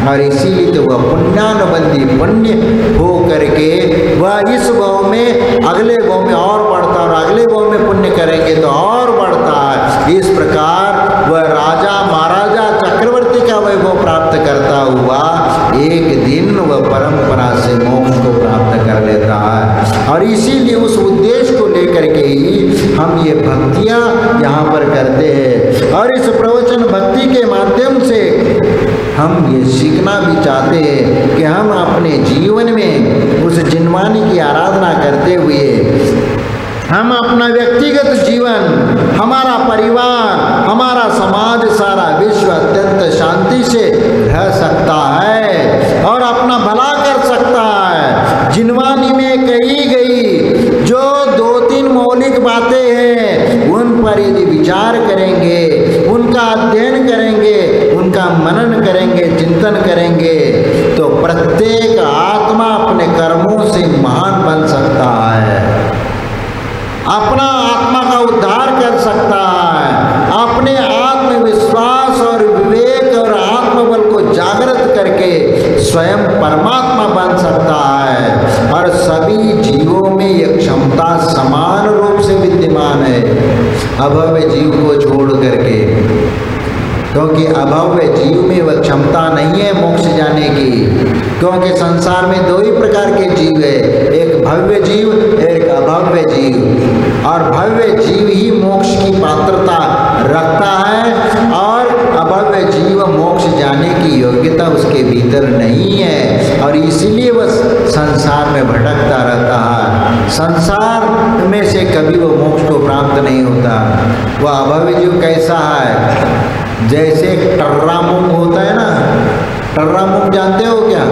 और इसीलिए तो वह पुण्यानुबंधी पुण्य हो करके वह इस भाव में अगले भाव में और बढ़ता, और अगले भाव में पुण्य करेंगे तो और बढ़ता है। इस प्रकार वह राजा महाराजा चक्रवर्ती का वैभव प्राप्त करता हुआ एक दिन वह परंपरा से मोक्ष को प्राप्त कर लेता है। और इसीलिए उस उद्देश्य को लेकर के ही हम ये भक्तियाँ यहाँ पर करते हैं, और इस प्रवचन भक्ति के माध्यम से हम ये सीखना भी चाहते हैं कि हम अपने जीवन में उस जिनवानी की आराधना करते हुए हम अपना व्यक्तिगत जीवन, हमारा परिवार, हमारा समाज, सारा विश्व अत्यंत शांति से रह सकता है और अपना भला कर सकता है। जिनवानी में कही गई जो 2-3 मौलिक बातें हैं, उन पर यदि विचार करेंगे, उनका अध्ययन करेंगे, उनका मनन करेंगे, चिंतन करेंगे, तो प्रत्येक प्रत्येक आत्मा अपने कर्मों से महान बन सकता है, अपना आत्मा का उद्धार कर सकता है, अपने आत्मविश्वास और विवेक और आत्मबल को जागृत करके स्वयं परमात्मा बन सकता है। और सभी जीवों में यह क्षमता समान रूप से विद्यमान है, अभव्य जीव को छोड़ करके, क्योंकि अभव्य जीव में वह क्षमता नहीं है मोक्ष जाने की। क्योंकि संसार में दो ही प्रकार के जीव है, एक भव्य जीव, एक अभव्य जीव। और भव्य जीव ही मोक्ष की पात्रता रखता है और अभव्य जीव मोक्ष जाने की योग्यता उसके भीतर नहीं है, और इसीलिए वह संसार में भटकता रहता है। संसार में से कभी वो मोक्ष को प्राप्त नहीं होता। वह अभव्य जीव कैसा है? जैसे टर्रा मूंग होता है ना, टर्रा मूंग जानते हो क्या?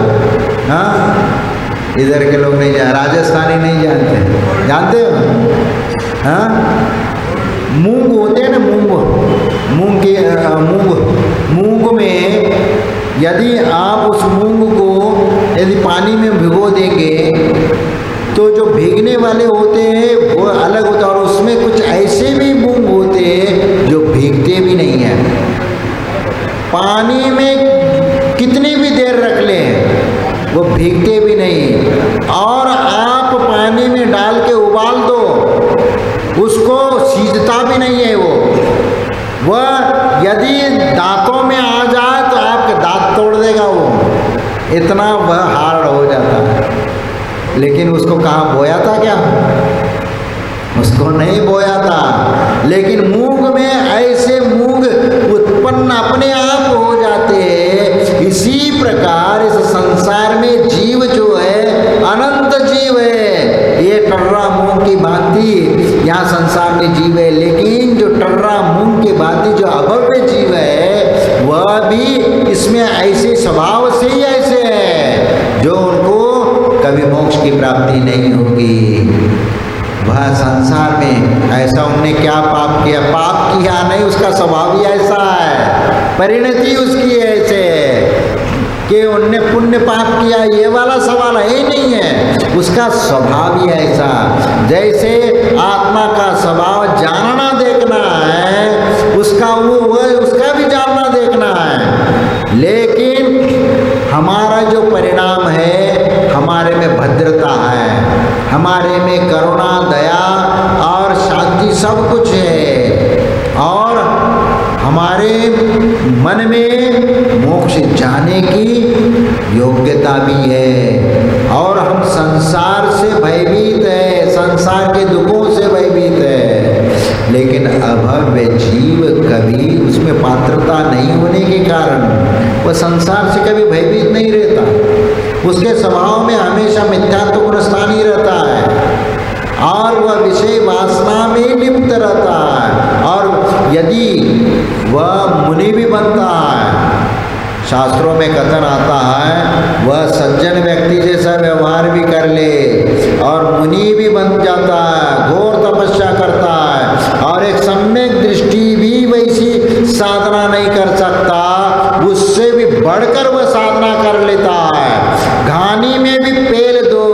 हाँ, इधर के लोग नहीं जान, राजस्थानी नहीं जानते, जानते हो? हाँ, मूंग होते हैं ना, मूंग में यदि आप उस मूंग को यदि पानी में भिगो देंगे तो जो भीगने वाले होते हैं वो अलग होता है, और उसमें कुछ ऐसे भी मूंग होते हैं जो भीगते भी नहीं हैं। पानी में कितनी भी देर रख लें वो भीगते भी नहीं, और आप पानी में डाल के उबाल दो उसको सीजता भी नहीं है। वह यदि दांतों में आ जाए तो आपके दांत तोड़ देगा, वो इतना वह हार्ड हो जाता है। लेकिन उसको कहाँ बोया था क्या? उसको नहीं बोया था। लेकिन मूंग में ऐसे मूंग उत्पन्न अपने आप हो जाते हैं। इसी प्रकार इस संसार में जीव जो है अनंत जीव है। ये टर्रा मूंग की भांति यहाँ संसार में जीव है, लेकिन जो टर्रा मूंग की भांति जो अभव्य जीव है वह भी इसमें ऐसे स्वभाव से ही ऐसे है जो उनको कभी मोक्ष की प्राप्ति नहीं होगी। वह संसार में ऐसा उनने क्या पाप किया? पाप किया नहीं, उसका स्वभाव ही ऐसा है, परिणति उसकी ऐसे है कि उनने पुण्य पाप किया, ये वाला सवाल है ही नहीं है। उसका स्वभाव ही ऐसा, जैसे आत्मा का स्वभाव जानना देखना है, उसका उसका भी जानना देखना है। लेकिन हमारा जो परिणाम है, हमारे में भद्रता है, हमारे में करुणा, दया और शांति सब कुछ है, और हमारे मन में मोक्ष जाने की योग्यता भी है, और हम संसार से भयभीत है, संसार के दुखों से भयभीत है। लेकिन अभव्य जीव कभी उसमें पात्रता नहीं होने के कारण वह संसार से कभी भयभीत नहीं रहता। उसके स्वभाव में हमेशा मिथ्यात्व गुण स्थान ही रहता है, और वह विषय वासना में लिप्त रहता है। और यदि वह मुनि भी बनता है, शास्त्रों में कथन आता है, वह सज्जन व्यक्ति जैसा व्यवहार भी कर ले और मुनि भी बन जाता है, घोर तपस्या करता है, और एक सम्यक दृष्टि भी वैसी साधना नहीं कर सकता, उससे भी बढ़कर वह साधना कर लेता है। घानी में भी पेल दो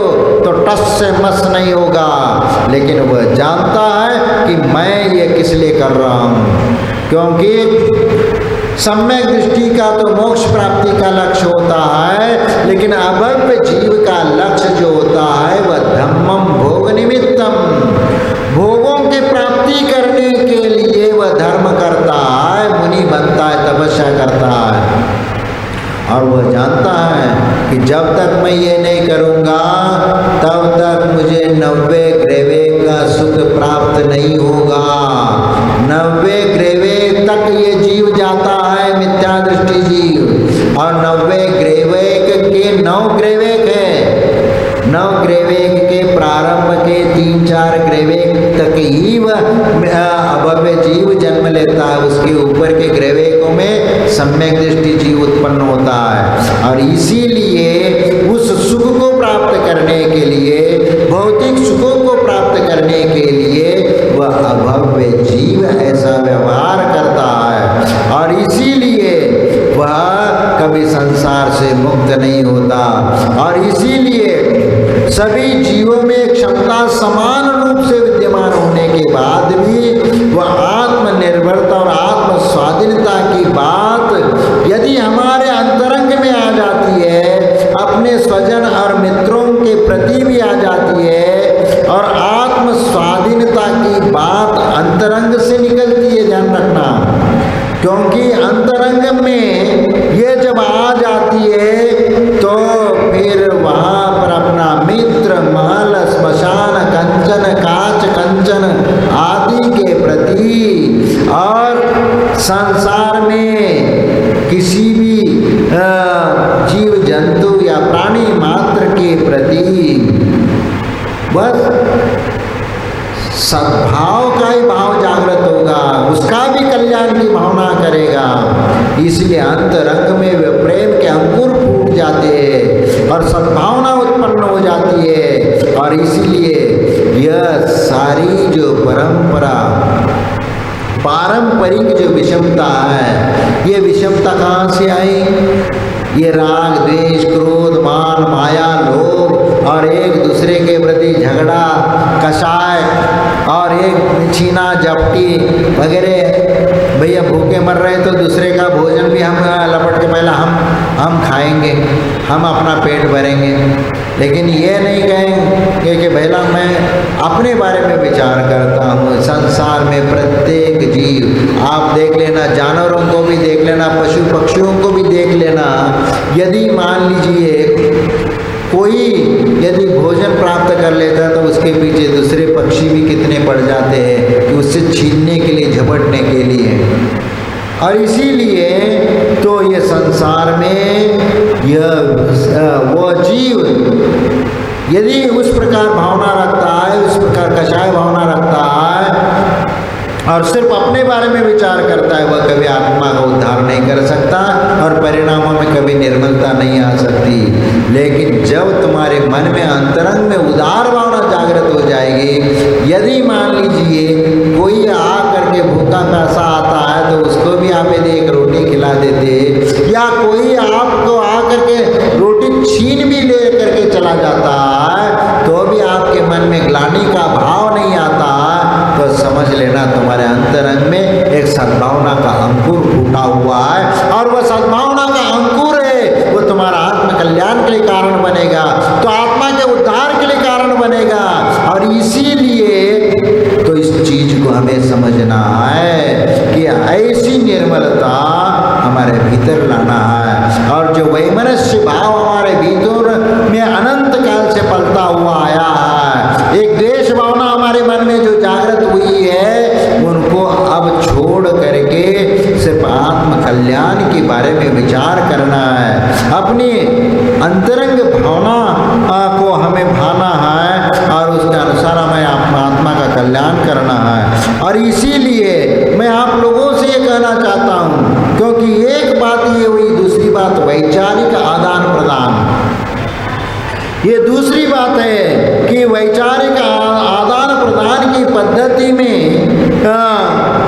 तो टस से मस नहीं होगा, लेकिन वह जानता है कि मैं ये किस लिए कर रहा हूँ, क्योंकि सम्यक दृष्टि का तो मोक्ष प्राप्ति का लक्ष्य होता है, लेकिन अभव्य जीव का लक्ष्य जो होता है वह धम्मम भोग निमित्तम, भोगों की प्राप्ति करने के लिए वह धर्म करता है, मुनि बनता है, तपस्या करता है। और वह जानता है कि जब तक मैं ये नहीं करूँगा तब तक मुझे 90 ग्रेवे का सुख प्राप्त नहीं होगा। 90 ग्रेवे तक ये जीव जाता है, मिथ्या दृष्टि जीव, और 90 ग्रेवेक के 9 ग्रेवेक है। 9 ग्रेवेक के प्रारंभ के 3-4 ग्रेवेक तक ही वह अभव्य जीव जन्म लेता है। उसके ऊपर के ग्रेवेकों में सम्यक दृष्टि जीव उत्पन्न होता है, और इसीलिए उस सुख को प्राप्त करने के लिए, भौतिक सुखों को प्राप्त करने के लिए वह अभव्य जीव ऐसा व्यवहार करता है, और इसीलिए वह कभी संसार संसार से मुक्त नहीं होता। और इसीलिए सभी जीवों में क्षमता समान रूप से विद्यमान होने के बाद भी वह आत्मनिर्भरता और आत्म स्वाधीनता की बात यदि हमारे अंतरंग में आ जाती है, अपने स्वजन और मित्रों के प्रति भी आ जाती है, और आत्म स्वाधीनता की बात अंतरंग से निकलती है, ध्यान रखना। क्योंकि अंतरंग में ये जब आ जाती है तो फिर वहाँ पर अपना मित्र, महल, श्मशान, कंचन, काच, कंचन आदि के प्रति और संसार में किसी भी जीव जंतु या प्राणी मात्र के प्रति बस सद्भाव का ही भाव जागृत होगा, उसका भी कल्याण की भावना करेगा। इसलिए अंतरंग में वे प्रेम के अंकुर फूट जाते हैं और सद्भावना उत्पन्न हो जाती है। और इसलिए यह सारी जो परंपरा, पारंपरिक जो विषमता है, ये विषमता कहाँ से आई? ये राग, द्वेष, क्रोध, मान, माया, लोभ और एक दूसरे के प्रति झगड़ा, कषाय और एक छीना झपटी वगैरह। भैया भूखे मर रहे तो दूसरे का भोजन भी हम लपट के पहला हम खाएंगे, हम अपना पेट भरेंगे। लेकिन ये नहीं कहेंगे कि भैया मैं अपने बारे में विचार करता हूँ। संसार में प्रत्येक जीव, आप देख लेना, जानवरों को भी देख लेना, पशु पक्षियों को भी देख लेना। यदि मान लीजिए कोई यदि भोजन प्राप्त कर लेता है तो उसके पीछे दूसरे पक्षी भी कितने पड़ जाते हैं कि उससे छीनने के लिए, झपटने के लिए। और इसीलिए तो ये संसार में यह वो जीव यदि उस प्रकार भावना रखता है, उस प्रकार कषाय भावना रखता है और सिर्फ अपने बारे में विचार करता है, वह कभी आत्मा का उद्धार नहीं कर सकता और परिणामों में कभी निर्मलता नहीं आ सकती। लेकिन जब तुम्हारे मन में अंतरंग में उदार भावना जागृत हो जाएगी, यदि मान लीजिए कोई आ करके भूखा प्यासा आता है तो उसको भी आप यदि एक रोटी खिला देते, या कोई आपको आ करके रोटी छीन भी ले करके चला जाता है तो भी आपके मन में ग्लानि का भाव नहीं आता, तो समझ लेना तुम्हारे अंतरंग में एक सद्भावना का अंकुर फूटा हुआ है। और वह सद्भावना का अंकुर है, वो तुम्हारा आत्म कल्याण के लिए कारण बनेगा, तो आत्मा के उद्धार के लिए कारण बनेगा। और इसीलिए तो इस चीज को हमें समझना है कि ऐसी निर्मलता हमारे भीतर लाना है। और जो वैमनस्य भाव हमारे भीतर में अनंत काल से पलता हुआ आया है, एक द्वेष भावना हमारे मन में जो जागृत हुई है, उनको अब छोड़ करके सिर्फ आत्म कल्याण के बारे में विचार करना है। अपनी अंतरंग भावना को हमें भाना है और उसके अनुसार हमें आत्मा का कल्याण करना है। और इसीलिए मैं आप लोगों से ये कहना चाहता हूँ, क्योंकि एक बात ये हुई, दूसरी बात वैचारिक आदान प्रदान। ये दूसरी बात है कि वैचारिक आदान प्रदान की पद्धति में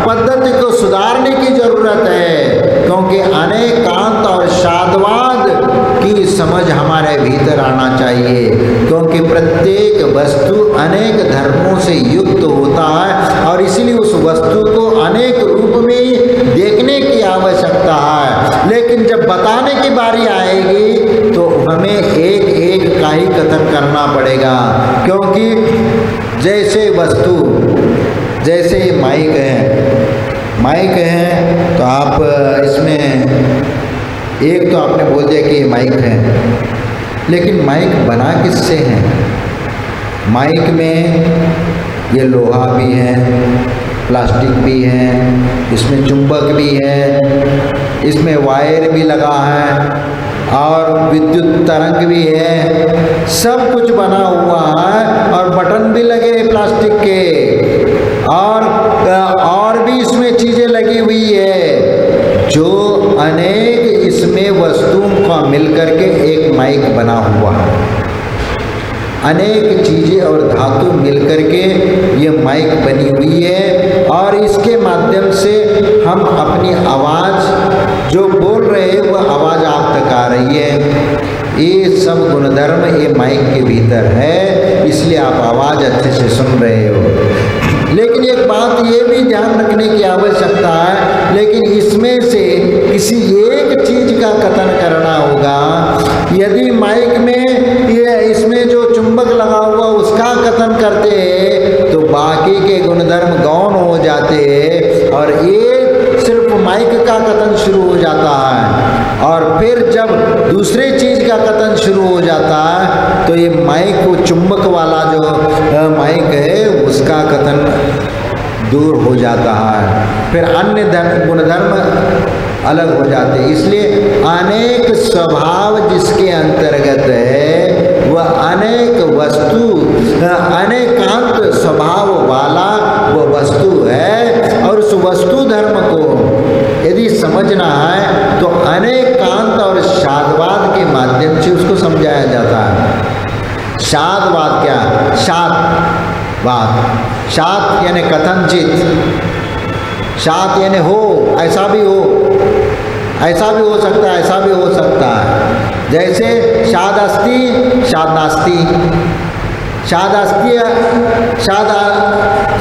पद्धति को सुधारने की जरूरत है, क्योंकि अनेकांत और शादवाद की समझ हमारे भीतर आना चाहिए। क्योंकि प्रत्येक वस्तु अनेक धर्मों से युक्त होता है और इसीलिए उस वस्तु को अनेक रूप में देखने की आवश्यकता है। लेकिन जब बताने की बारी आएगी तो हमें एक एक का ही कथन करना पड़ेगा। क्योंकि जैसे वस्तु, जैसे माइक है तो आप इसमें एक तो आपने बोल दिया कि ये माइक है, लेकिन माइक बना किससे है? माइक में ये लोहा भी है, प्लास्टिक भी है, इसमें चुंबक भी है, इसमें वायर भी लगा है और विद्युत तरंग भी है, सब कुछ बना हुआ है और बटन भी लगे प्लास्टिक के और भी इसमें चीज़ें लगी हुई है, जो अनेक इसमें वस्तुओं का मिलकर के एक माइक बना हुआ है। अनेक चीज़ें और धातु मिलकर के ये माइक बनी हुई है और इसके माध्यम से हम अपनी आवाज़ जो बोल रहे है वह आवाज़ आप तक आ रही है। ये सब गुणधर्म ये माइक के भीतर है, इसलिए आप आवाज़ अच्छे से सुन रहे हो। लेकिन एक बात ये भी ध्यान रखने की आवश्यकता है, लेकिन इसमें से किसी एक चीज़ का कथन करना होगा। यदि माइक में इसमें जो चुंबक लगा हुआ उसका कथन करते तो बाकी के गुणधर्म गौण हो जाते और ये सिर्फ माइक का कथन शुरू हो जाता है। और फिर जब दूसरे चीज़ का कथन शुरू हो जाता है तो ये माइक वो चुंबक वाला जो माइक है उसका कथन दूर हो जाता है, फिर अन्य गुणधर्म अलग हो जाते हैं। इसलिए अनेक स्वभाव जिसके अंतर्गत है वह अनेक वस्तु, अनेकांत स्वभाव वाला वह वस्तु है। और उस वस्तु धर्म को यदि समझना है तो अनेकांत और शादवाद के माध्यम से उसको समझाया जाता है। शादवाद क्या? शादवाद, शाद यानी कथनचित, शाद यानी हो, ऐसा भी हो, ऐसा भी हो सकता है, ऐसा भी हो सकता है। जैसे शाद अस्ति शाद नास्ति, शाद अस्ति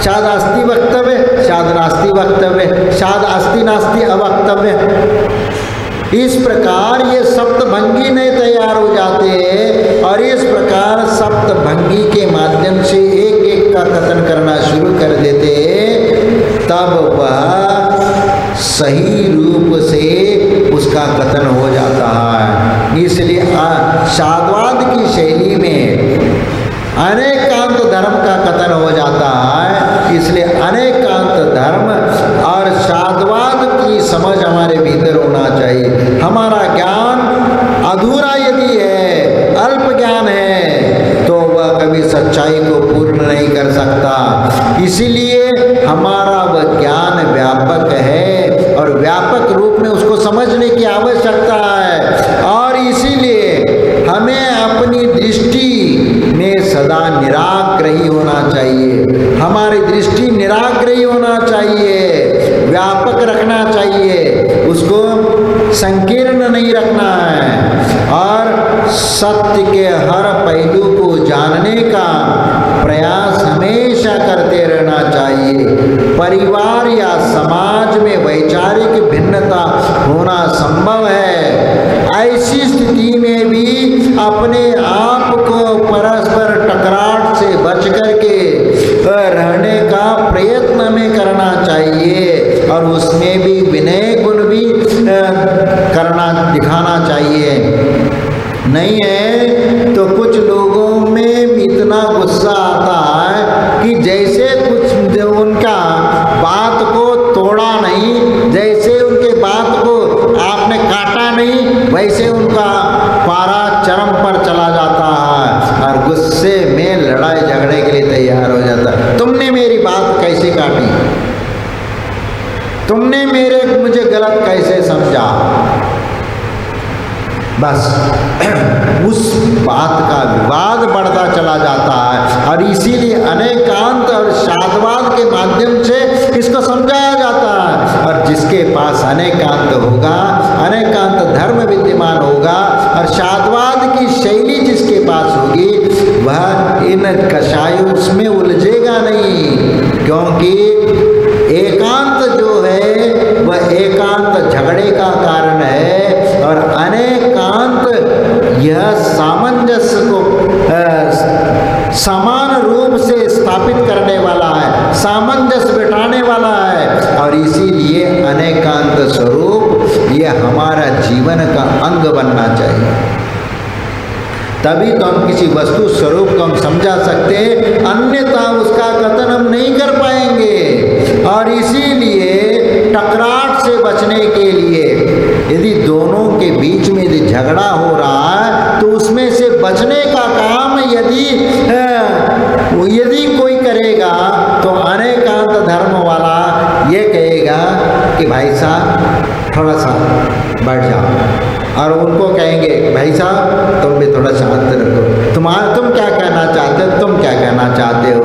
शाद अस्ति वक्तव्य, शाद नास्ति वक्तव्य, शाद अस्ति नास्ति अवक्तव्य। इस प्रकार ये सप्तभंगी नहीं तैयार हो जाते और इस प्रकार सप्तभंगी के माध्यम से एक एक का कथन करना शुरू कर देते, तब वह सही रूप से उसका कथन हो जाता है। इसलिए शादवाद की शैली में अनेकांत धर्म का कथन हो जाता है। इसलिए अनेकांत धर्म और शादवाद की समझ हमारे भीतर होना चाहिए। हमारा ज्ञान अधूरा यदि है, अल्प ज्ञान है, तो वह कभी सच्चाई को पूर्ण नहीं कर सकता। इसीलिए हमारा वह ज्ञान व्यापक है और व्यापक रूप में उसको समझने की आवश्यकता है। और इसीलिए हमें अपनी दृष्टि में सदा निराग्रही होना चाहिए। हमारी दृष्टि निराग्रही होना चाहिए, व्यापक रखना चाहिए, उसको संकीर्ण नहीं रखना है। और सत्य के हर पहलू को जानने का प्रयास हमेशा करते रहना चाहिए। परिवार या समाज में वैचारिक भिन्नता होना संभव है। ऐसी स्थिति में भी अपने आप को परस्पर टकराट से बच करके रहने का प्रयत्न हमें करना चाहिए और उसमें भी विनय गुण भी दिखाना चाहिए। नहीं है तो कुछ लोगों में इतना गुस्सा आता है कि जैसे कुछ उनका बात को तोड़ा नहीं, जैसे उनके बात को आपने काटा नहीं, वैसे उनका पारा चरम पर चला जाता है और गुस्से में लड़ाई झगड़े के लिए तैयार हो जाता है। तुमने मेरी बात कैसे काटी, तुमने मुझे गलत कैसे समझा, बस उस बात का विवाद बढ़ता चला जाता है। और इसीलिए अनेकांत और शादवाद के माध्यम से इसको समझाया जाता है। और जिसके पास अनेकांत होगा, अनेकांत धर्म विद्यमान होगा और शादवाद की शैली जिसके पास होगी, वह इन कषायों में उलझेगा नहीं। क्योंकि एकांत जो है वह एकांत झगड़े का कारण है और अनेकांत यह सामंजस्य को समान रूप से स्थापित करने वाला है, सामंजस्य बिठाने वाला है। और इसीलिए अनेकांत स्वरूप यह हमारा जीवन का अंग बनना चाहिए। तभी तो हम किसी वस्तु स्वरूप को हम समझा सकते हैं, अन्यथा उसका कथन हम नहीं कर पाएंगे। और इसीलिए टकराट से बचने के लिए यदि दोनों के बीच में यदि झगड़ा हो रहा है तो उसमें से बचने का काम यदि कोई करेगा तो अनेकांत धर्म वाला ये कहेगा कि भाई साहब थोड़ा सा बैठ जाओ, और उनको कहेंगे भाई साहब तुम भी थोड़ा शांत रखो, तुम क्या कहना चाहते हो, तुम क्या कहना चाहते हो।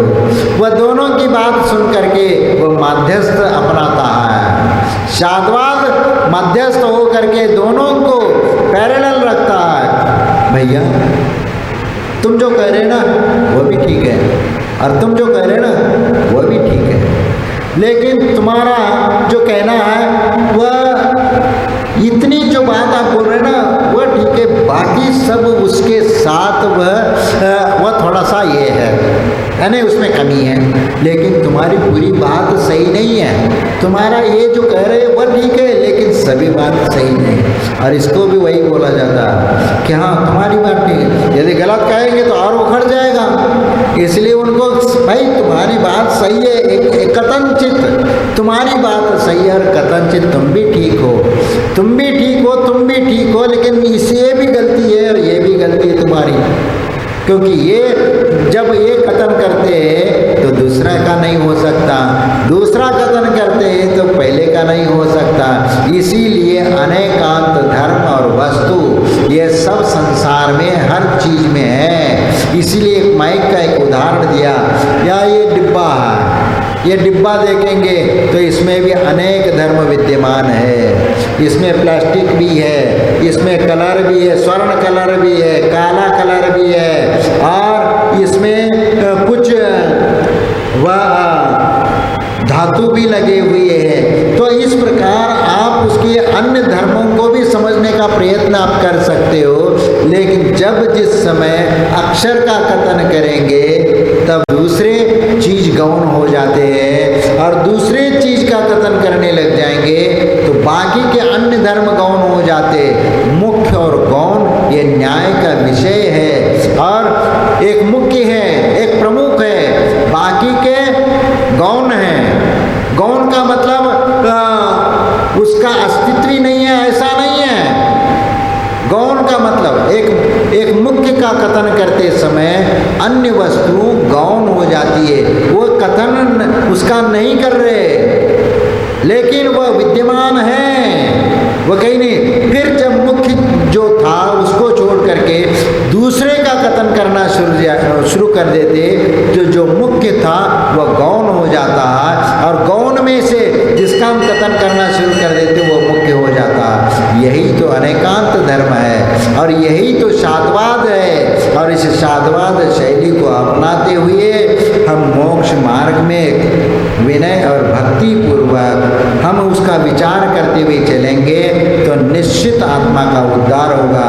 वह दोनों की बात सुन करके वो मध्यस्थ अपनाता है शादवाद मध्यस्थ होकर के दोनों को पैरेलल रखता है। भैया तुम जो कह रहे ना वो भी ठीक है, और तुम जो कह रहे ना वो भी ठीक है, लेकिन तुम्हारा जो कहना है वह इतनी जो बात आप बोल रहे ना वह ठीक है, बाकी सब उसके साथ वह थोड़ा सा ये है यानी उसमें कमी है, लेकिन तुम्हारी पूरी बात सही नहीं है। तुम्हारा ये जो कह रहे हैं वह ठीक है, लेकिन सभी बात सही नहीं। और इसको भी वही बोला जाता है कि हाँ तुम्हारी बात ठीक है, यदि गलत कहेंगे तो और उखड़ जाएगा। इसलिए उनको भाई तुम्हारी बात सही है, एक कथनचित तुम्हारी बात सही है और कथनचित तुम भी ठीक हो, तुम भी ठीक हो, तुम भी ठीक हो, लेकिन इससे भी गलती है और ये भी गलती है तुम्हारी, क्योंकि ये जब ये कथन करते हैं तो दूसरा का नहीं हो सकता, दूसरा कथन करते हैं तो पहले का नहीं हो सकता। इसीलिए अनेकांत धर्म और वस्तु ये सब संसार में हर चीज में है। इसीलिए माइक का एक उदाहरण दिया, या ये डिब्बा है, ये डिब्बा देखेंगे तो इसमें भी अनेक धर्म विद्यमान है। इसमें प्लास्टिक भी है, इसमें कलर भी है, स्वर्ण कलर भी है, काला कलर भी है, और इसमें कुछ वह धातु भी लगे हुए हैं। तो इस प्रकार आप उसके अन्य धर्मों को भी समझने का प्रयत्न आप कर सकते हो, लेकिन जब जिस समय अक्षर का कथन करेंगे तब दूसरे चीज गौण हो जाते हैं, और दूसरे चीज का कथन करने लग जाएंगे तो बाकी के अन्य धर्म गौण हो जाते। मुख्य और गौण ये न्याय का विषय है, और एक मुख्य है, एक प्रमुख है, बाकी के गौण हैं। गौण का मतलब उसका अस्तित्व ही नहीं है, ऐसा नहीं है। गौण का मतलब एक मुख्य का कथन करते समय अन्य वस्तु गौण हो जाती है, वो कथन उसका नहीं कर रहे, लेकिन वह विद्यमान है, वह कहीं नहीं। फिर जब मुख्य जो था उसको छोड़ करके दूसरे का कथन करना शुरू कर देते, जो मुख्य था वह गौण हो जाता है, और गौण में से जिसका हम कथन करना शुरू कर देते वो मुख्य हो जाता है। यही तो अनेकांत धर्म है, और यही तो शादवाद है, और इस शादवाद शैली को अपनाते हुए हम मोक्ष मार्ग में विनय और भक्ति पूर्वक हम उसका विचार करते हुए चलेंगे तो निश्चित आत्मा का उद्धार होगा।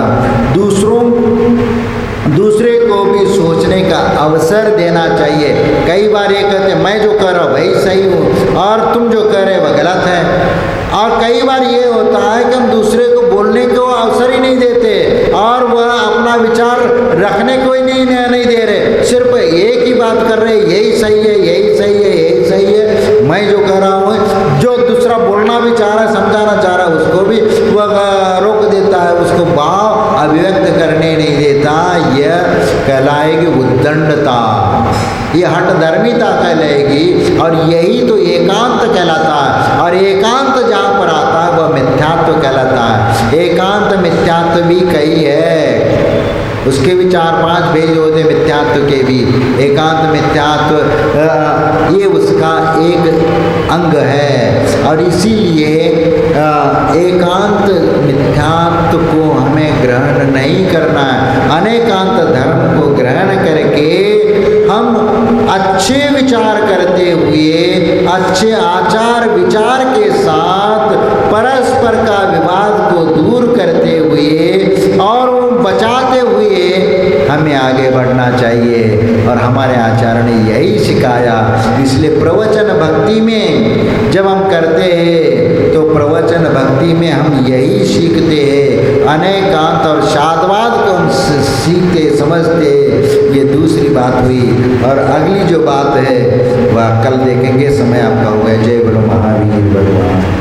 दूसरे को भी सोचने का अवसर देना चाहिए। कई बार ये कहते हैं मैं जो कर रहा हूँ वही सही हूँ और तुम जो कर रहे वह गलत है, और कई बार ये होता है कि हम दूसरे को बोलने को अवसर ही नहीं देते और वह अपना विचार रखने को ही नहीं दे रहे, सिर्फ एक ही बात कर रहे यही सही है, यही सही है, यही सही है, मैं जो कर रहा हूँ। जो दूसरा बोलना भी चाह रहा है, समझाना चाह रहा है, उसको भी वह रोक देता है, उसको भाव अभिव्यक्त करने नहीं देता। यह कहलाएगी उद्दंडता, ये हठधर्मिता कहलाएगी, और यही तो एकांत कहलाता है। और एकांत जहाँ पर आता है वह मिथ्यात्व कहलाता है। एकांत मिथ्यात्व भी कई है, उसके भी 4-5 भेद होते मिथ्यात्व के भी। एकांत मिथ्यात्व ये उसका एक अंग है, और इसीलिए एकांत मिथ्यात्व को हमें ग्रहण नहीं करना है। अनेकांत धर्म को ग्रहण करके हम अच्छे विचार करते हुए, अच्छे आचार विचार के साथ परस्पर का विवाद को दूर करते हुए और बचाते हुए हमें आगे बढ़ना चाहिए, और हमारे आचार्य ने यही सिखाया। इसलिए प्रवचन भक्ति में जब हम करते हैं तो प्रवचन भक्ति में हम यही सीखते हैं, अनेकांत और शादवाद को हम सीखते समझते। ये दूसरी बात हुई, और अगली जो बात है वह कल देखेंगे। समय आपका हो गया। जय बोलो महावीर भगवान।